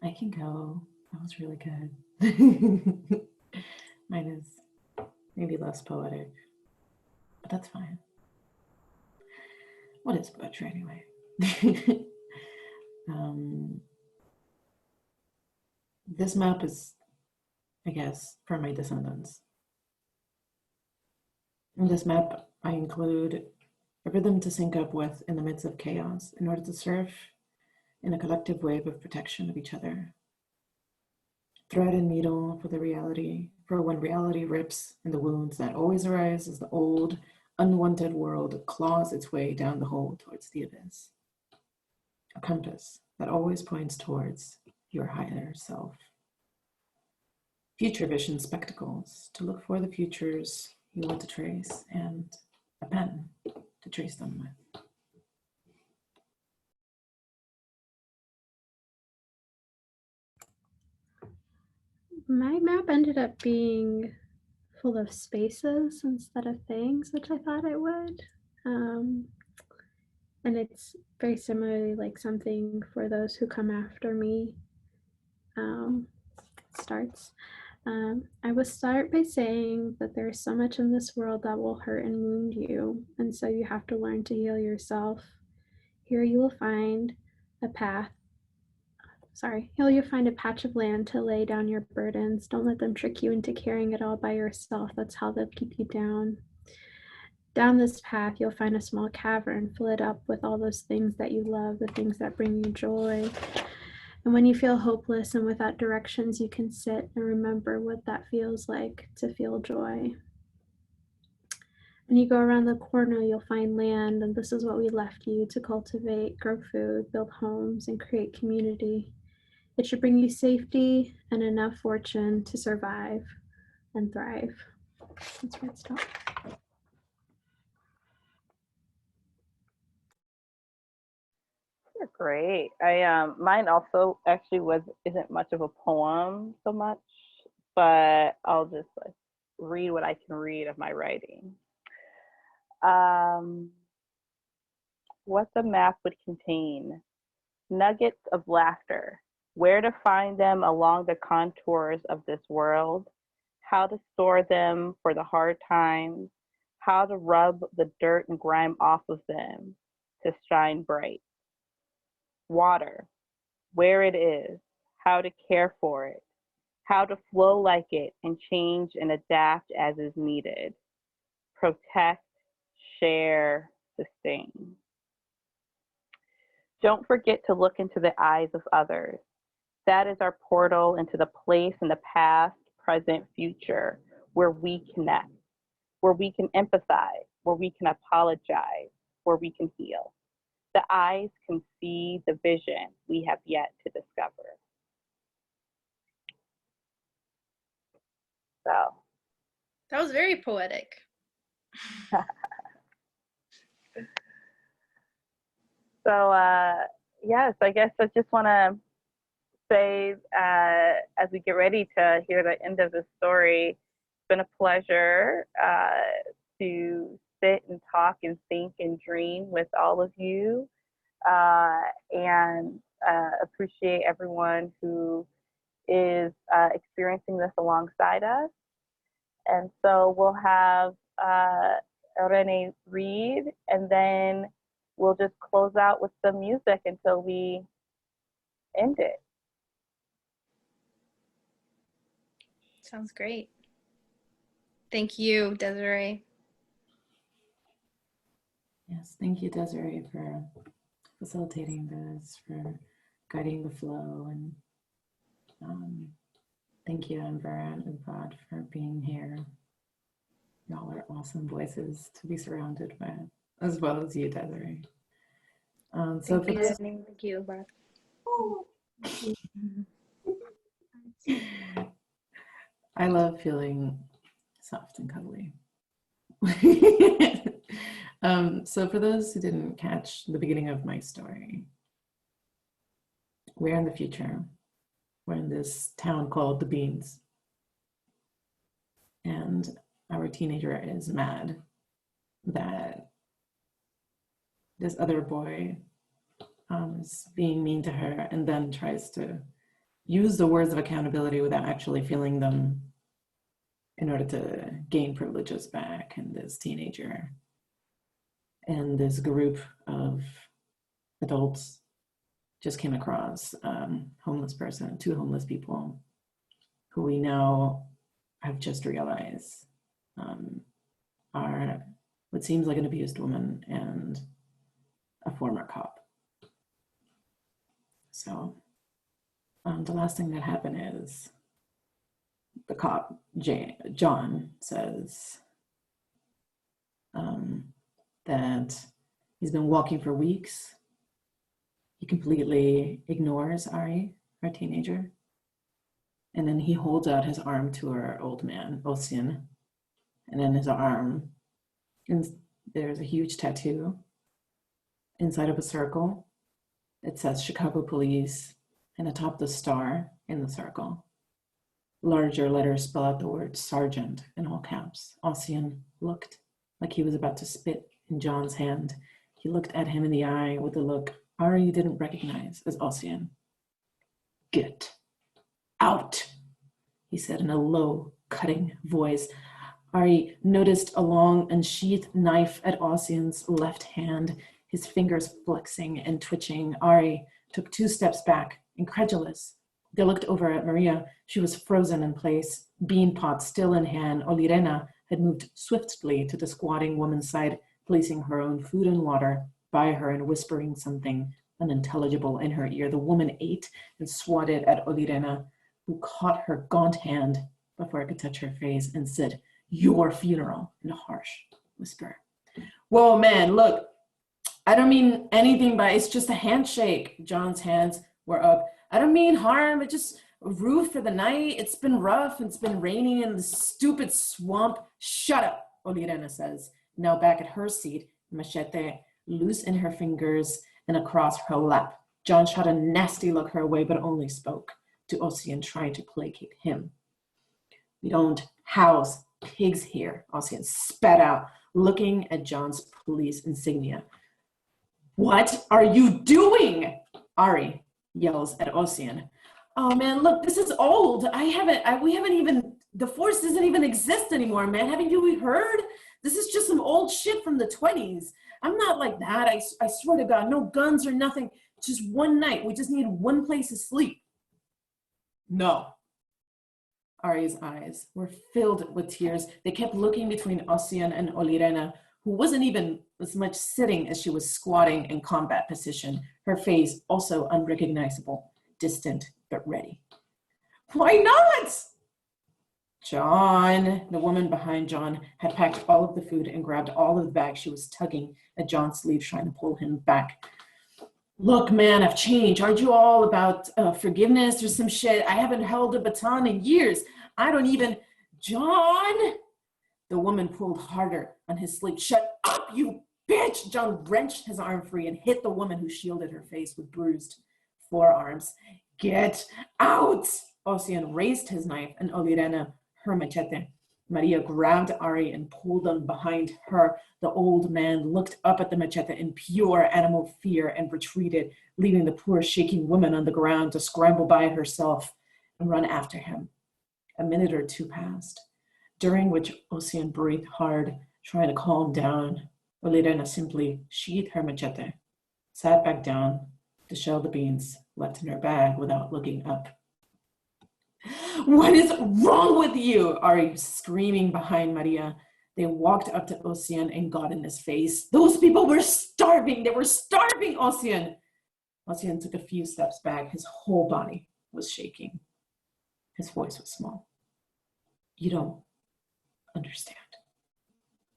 Speaker 5: I can go. That was really good. Mine is maybe less poetic, but that's fine. What is poetry anyway? This map is, I guess, for my descendants. In this map, I include a rhythm to sync up with in the midst of chaos in order to serve in a collective wave of protection of each other. Thread and needle for the reality, for when reality rips and the wounds that always arise as the old, unwanted world claws its way down the hole towards the abyss. A compass that always points towards your higher self. Future vision spectacles to look for the futures you want to trace, and a pen to trace them with.
Speaker 3: My map ended up being full of spaces instead of things, which I thought it would. And it's very similarly like something for those who come after me starts. I will start by saying that there is so much in this world that will hurt and wound you, and so you have to learn to heal yourself. Here you will find a path. Here you'll find a patch of land to lay down your burdens. Don't let them trick you into carrying it all by yourself. That's how they'll keep you down. Down this path, you'll find a small cavern. Fill it up with all those things that you love, the things that bring you joy. And when you feel hopeless and without directions, you can sit and remember what that feels like to feel joy. When you go around the corner, you'll find land, and this is what we left you to cultivate, grow food, build homes, and create community. It should bring you safety and enough fortune to survive and thrive. That's where it stops.
Speaker 1: You're great. Mine also actually isn't much of a poem so much, but I'll just like read what I can read of my writing. What the map would contain: nuggets of laughter, where to find them along the contours of this world, how to store them for the hard times, how to rub the dirt and grime off of them to shine bright. Water, where it is, how to care for it, how to flow like it and change and adapt as is needed. Protect, share, sustain. Don't forget to look into the eyes of others. That is our portal into the place in the past, present, future, where we connect, where we can empathize, where we can apologize, where we can heal. the eyes can see the vision we have yet to discover. So.
Speaker 7: That was very poetic.
Speaker 1: So, yes, I guess I just want to say, as we get ready to hear the end of the story, it's been a pleasure to sit and talk and think and dream with all of you, and appreciate everyone who is experiencing this alongside us. And so we'll have Renee read, and then we'll just close out with some music until we end it.
Speaker 7: Sounds great. Thank you, Desiree.
Speaker 5: Yes, thank you, Desiree, for facilitating this, for guiding the flow, and thank you, Amber and Ubad, for being here. Y'all are awesome voices to be surrounded by, as well as you, Desiree. So
Speaker 7: Thank you, Sydney. Thank you, Ubad.
Speaker 5: I love feeling soft and cuddly. So for those who didn't catch the beginning of my story, we're in the future. We're in this town called The Beans. And our teenager is mad that this other boy is being mean to her, and then tries to use the words of accountability without actually feeling them in order to gain privileges back. And this teenager and this group of adults just came across homeless person, 2 homeless people who we now have just realized are what seems like an abused woman and a former cop. So the last thing that happened is the cop, John, says that he's been walking for weeks. He completely ignores Ari, our teenager. And then he holds out his arm to our old man, Ossian. And in his arm, there's a huge tattoo inside of a circle. It says Chicago Police, and atop the star in the circle, larger letters spell out the word Sergeant in all caps. Ossian looked like he was about to spit in John's hand. He looked at him in the eye with a look Ari didn't recognize as Ossian. "Get out," he said in a low, cutting voice. Ari noticed a long, unsheathed knife at Ossian's left hand, his fingers flexing and twitching. Ari took 2 steps back, incredulous. They looked over at Maria. She was frozen in place, bean pot still in hand. Olirena had moved swiftly to the squatting woman's side, placing her own food and water by her and whispering something unintelligible in her ear. The woman ate and swatted at Olirena, who caught her gaunt hand before it could touch her face and said, "Your funeral," in a harsh whisper. "Whoa, man, look, I don't mean anything by it's just a handshake." John's hands were up. "I don't mean harm, it's just a roof for the night. It's been rough, and it's been raining in the stupid swamp." "Shut up," Olirena says, now back at her seat, machete loose in her fingers and across her lap. John shot a nasty look her way, but only spoke to Ossian, trying to placate him. "We don't house pigs here," Ossian spat out, looking at John's police insignia. "What are you doing?" Ari yells at Ossian. "Oh man, look, this is old. The force doesn't even exist anymore, man. Haven't you heard? This is just some old shit from the 20s. I'm not like that. I swear to God, no guns or nothing. Just one night. We just need one place to sleep." "No." Ari's eyes were filled with tears. They kept looking between Ossian and Olirena, who wasn't even as much sitting as she was squatting in combat position, her face also unrecognizable, distant but ready. "Why not?" "John," the woman behind John had packed all of the food and grabbed all of the bags. She was tugging at John's sleeve, trying to pull him back. Look, man, I've changed. Aren't you all about forgiveness or some shit? I haven't held a baton in years. I don't even... John? The woman pulled harder on his sleeve. Shut up, you bitch! John wrenched his arm free and hit the woman who shielded her face with bruised forearms. Get out! Ocean raised his knife and Olirena her machete. Maria grabbed Ari and pulled them behind her. The old man looked up at the machete in pure animal fear and retreated, leaving the poor shaking woman on the ground to scramble by herself and run after him. A minute or two passed, during which Ocean breathed hard, trying to calm down. Olirena simply sheathed her machete, sat back down to shell the beans left in her bag without looking up. What is wrong with you? Ari screaming behind Maria. They walked up to Ocean and got in his face. Those people were starving. They were starving, Ocean. Ocean took a few steps back. His whole body was shaking. His voice was small. You don't understand.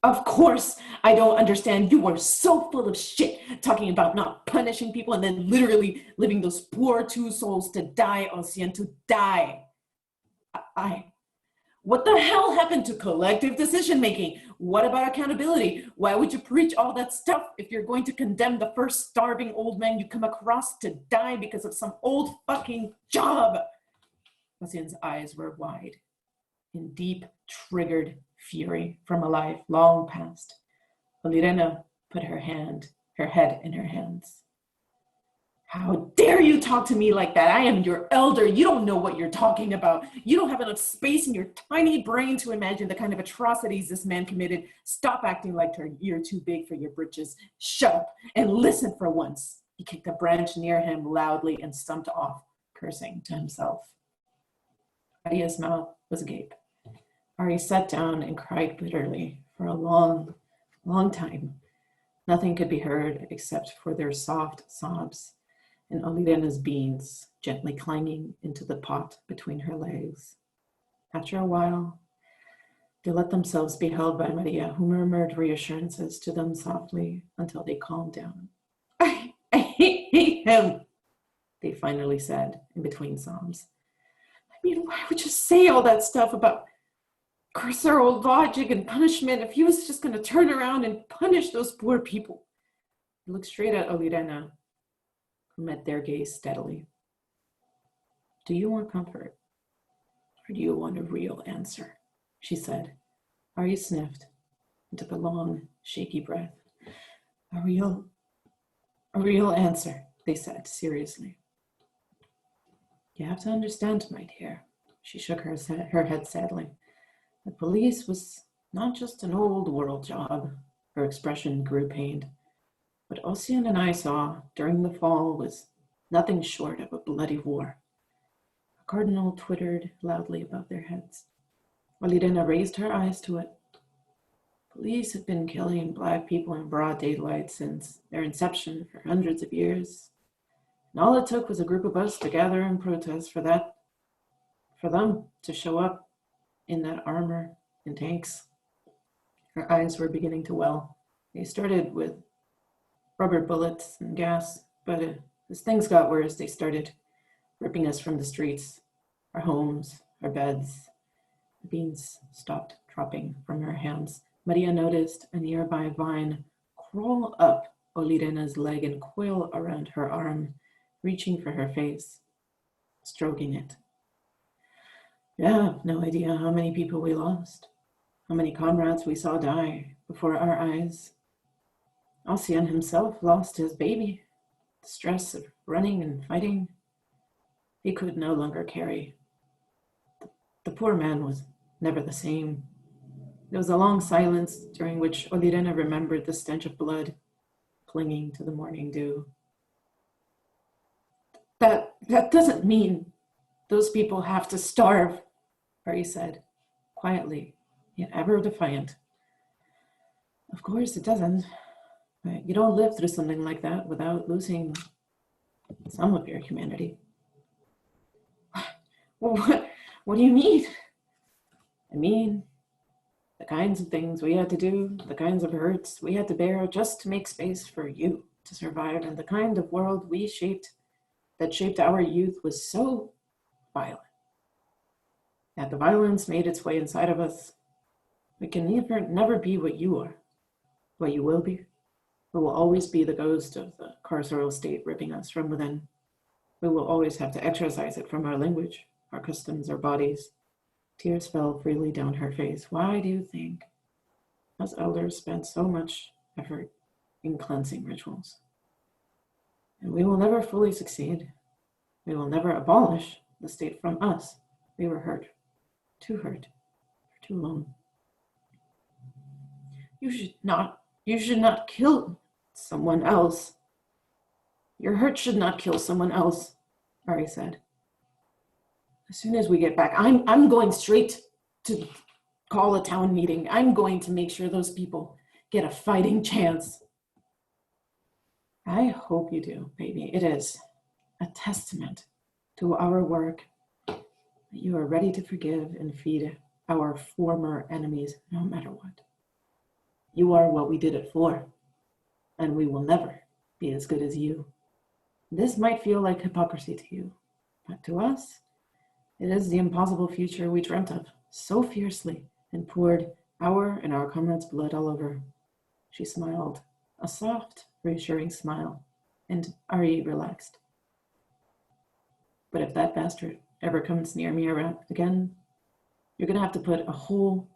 Speaker 5: Of course I don't understand. You are so full of shit, talking about not punishing people and then literally leaving those poor two souls to die, Ocean, to die. What the hell happened to collective decision-making? What about accountability? Why would you preach all that stuff if you're going to condemn the first starving old man you come across to die because of some old fucking job? Ocean's eyes were wide in deep, triggered fury from a life long past. Olirena put her head in her hands. How dare you talk to me like that? I am your elder. You don't know what you're talking about. You don't have enough space in your tiny brain to imagine the kind of atrocities this man committed. Stop acting like you're too big for your britches. Shut up and listen for once. He kicked a branch near him loudly and stumped off, cursing to himself. Maria's mouth was agape. Ari sat down and cried bitterly for a long, long time. Nothing could be heard except for their soft sobs and Olirena's beans gently clanging into the pot between her legs. After a while, they let themselves be held by Maria, who murmured reassurances to them softly until they calmed down. I hate him, they finally said in between sobs. I mean, why would you say all that stuff about carceral logic and punishment if he was just going to turn around and punish those poor people? He looked straight at Olirena, who met their gaze steadily. Do you want comfort, or do you want a real answer? She said. Ari sniffed and took a long, shaky breath. A real answer, they said seriously. You have to understand, my dear. She shook her head sadly. The police was not just an old world job. Her expression grew pained. What Ocean and I saw during the fall was nothing short of a bloody war. A cardinal twittered loudly above their heads. Olirena raised her eyes to it. Police have been killing Black people in broad daylight since their inception for hundreds of years. And all it took was a group of us to gather and protest for them to show up in that armor and tanks. Her eyes were beginning to well. They started with rubber bullets and gas, but as things got worse, they started ripping us from the streets, our homes, our beds. The beans stopped dropping from her hands. Maria noticed a nearby vine crawl up Olirena's leg and coil around her arm, reaching for her face, stroking it. Yeah, I have no idea how many people we lost, how many comrades we saw die before our eyes. Ocean himself lost his baby. The stress of running and fighting. He could no longer carry. The poor man was never the same. There was a long silence during which Olirena remembered the stench of blood clinging to the morning dew. That doesn't mean those people have to starve, Ari said, quietly, yet ever defiant. Of course it doesn't. You don't live through something like that without losing some of your humanity. Well, what do you mean? I mean, the kinds of things we had to do, the kinds of hurts we had to bear just to make space for you to survive, and the kind of world that shaped our youth was so violent that the violence made its way inside of us. We can never be what you are, what you will be. We will always be the ghost of the carceral state ripping us from within. We will always have to exorcise it from our language, our customs, our bodies. Tears fell freely down her face. Why do you think us elders spent so much effort in cleansing rituals? And we will never fully succeed. We will never abolish the state from us. We were hurt for too long. You should not kill someone else. Your hurt should not kill someone else, Ari said. As soon as we get back, I'm going straight to call a town meeting. I'm going to make sure those people get a fighting chance. I hope you do, baby. It is a testament to our work that you are ready to forgive and feed our former enemies no matter what. You are what we did it for, and we will never be as good as you. This might feel like hypocrisy to you, but to us, it is the impossible future we dreamt of so fiercely and poured our and our comrades' blood all over. She smiled, a soft, reassuring smile, and Ari relaxed. But if that bastard ever comes near me around again, you're gonna have to put a whole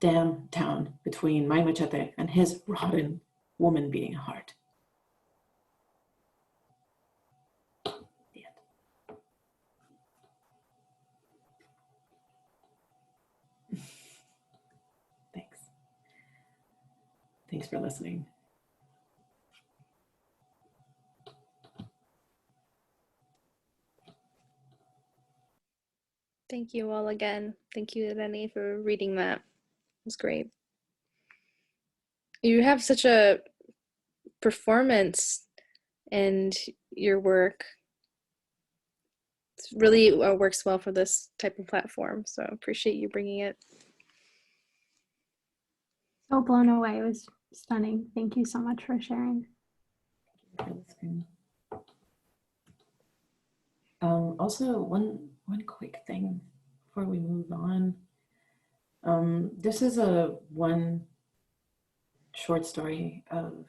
Speaker 5: damn town between my machete and his rotten woman-beating heart. The end. Thanks. Thanks for listening.
Speaker 7: Thank you all again. Thank you, Lenny, for reading that. It was great. You have such a performance in your work. It really works well for this type of platform, so I appreciate you bringing it.
Speaker 3: So blown away. It was stunning. Thank you so much for sharing.
Speaker 5: Thank you for listening. Also, one quick thing before we move on. This is one short story of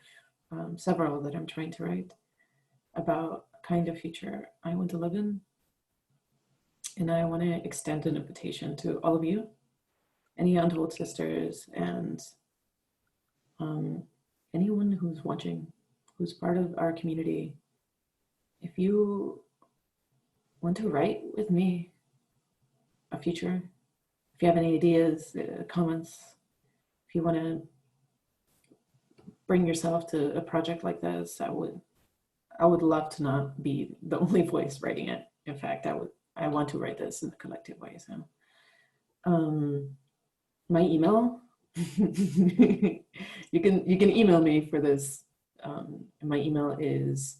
Speaker 5: several that I'm trying to write about a kind of future I want to live in. And I want to extend an invitation to all of you, any Untold Sisters, and anyone who's watching, who's part of our community. If you want to write with me a future, if you have any ideas, comments, if you want to bring yourself to a project like this, I would love to not be the only voice writing it. In fact, I want to write this in a collective way. So, my email, you can email me for this. My email is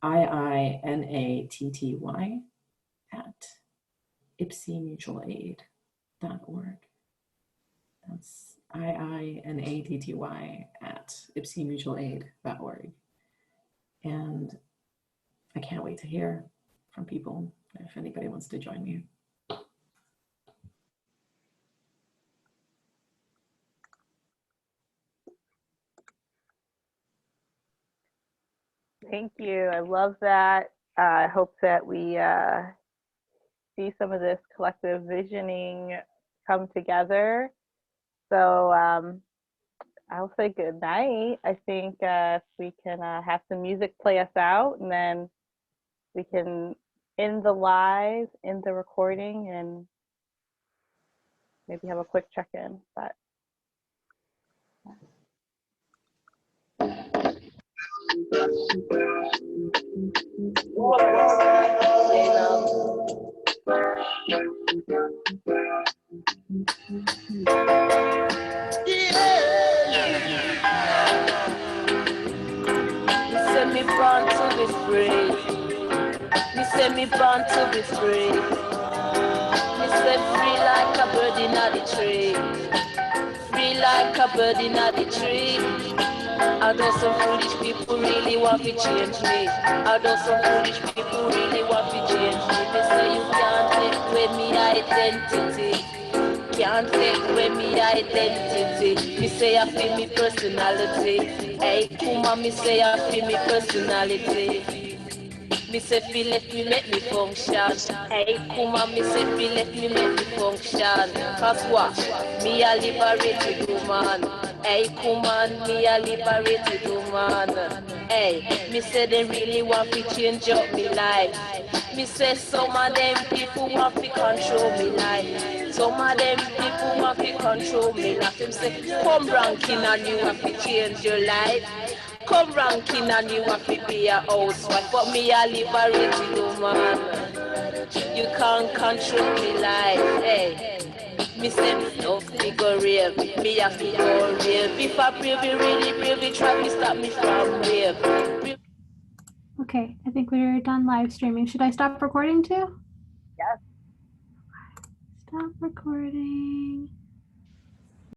Speaker 5: iinaTty@ipsymutualaid.org. That's iinaTty@ipsymutualaid.org. And I can't wait to hear from people if anybody wants to join me.
Speaker 1: Thank you. I love that. I hope that we see some of this collective visioning come together. So I'll say good night. I think if we can have some music play us out, and then we can end the live, end the recording, and maybe have a quick check-in. But
Speaker 4: Send me born to be free. Me say me born to be free. Me say free like a bird in the tree. Free like a bird in the tree.
Speaker 8: Although some foolish people really want to change me. Although some foolish people really want to change me. They say you can't take away me identity. Can't take away me identity. Me say I feel me personality. Hey, Kuma, me say I feel me personality. Me say feel let me make me function. Hey, Kuma, me say feel let me make me function. Cause what? Me a liberated woman. Hey, Kuma, me a liberated woman. Hey, me say they really want to change up me life. Me say some of them people want to control me life. Some of them people want to control me life. Them say, come ranking and you have to change your life. Come ranking and you have to be a housewife. But me a liberated woman. You can't control me life. Hey, me say no, me go real. Me have to go real. If I really try to stop me from real.
Speaker 3: Okay, I think we're done live streaming. Should I stop recording too?
Speaker 1: Yes.
Speaker 3: Stop recording.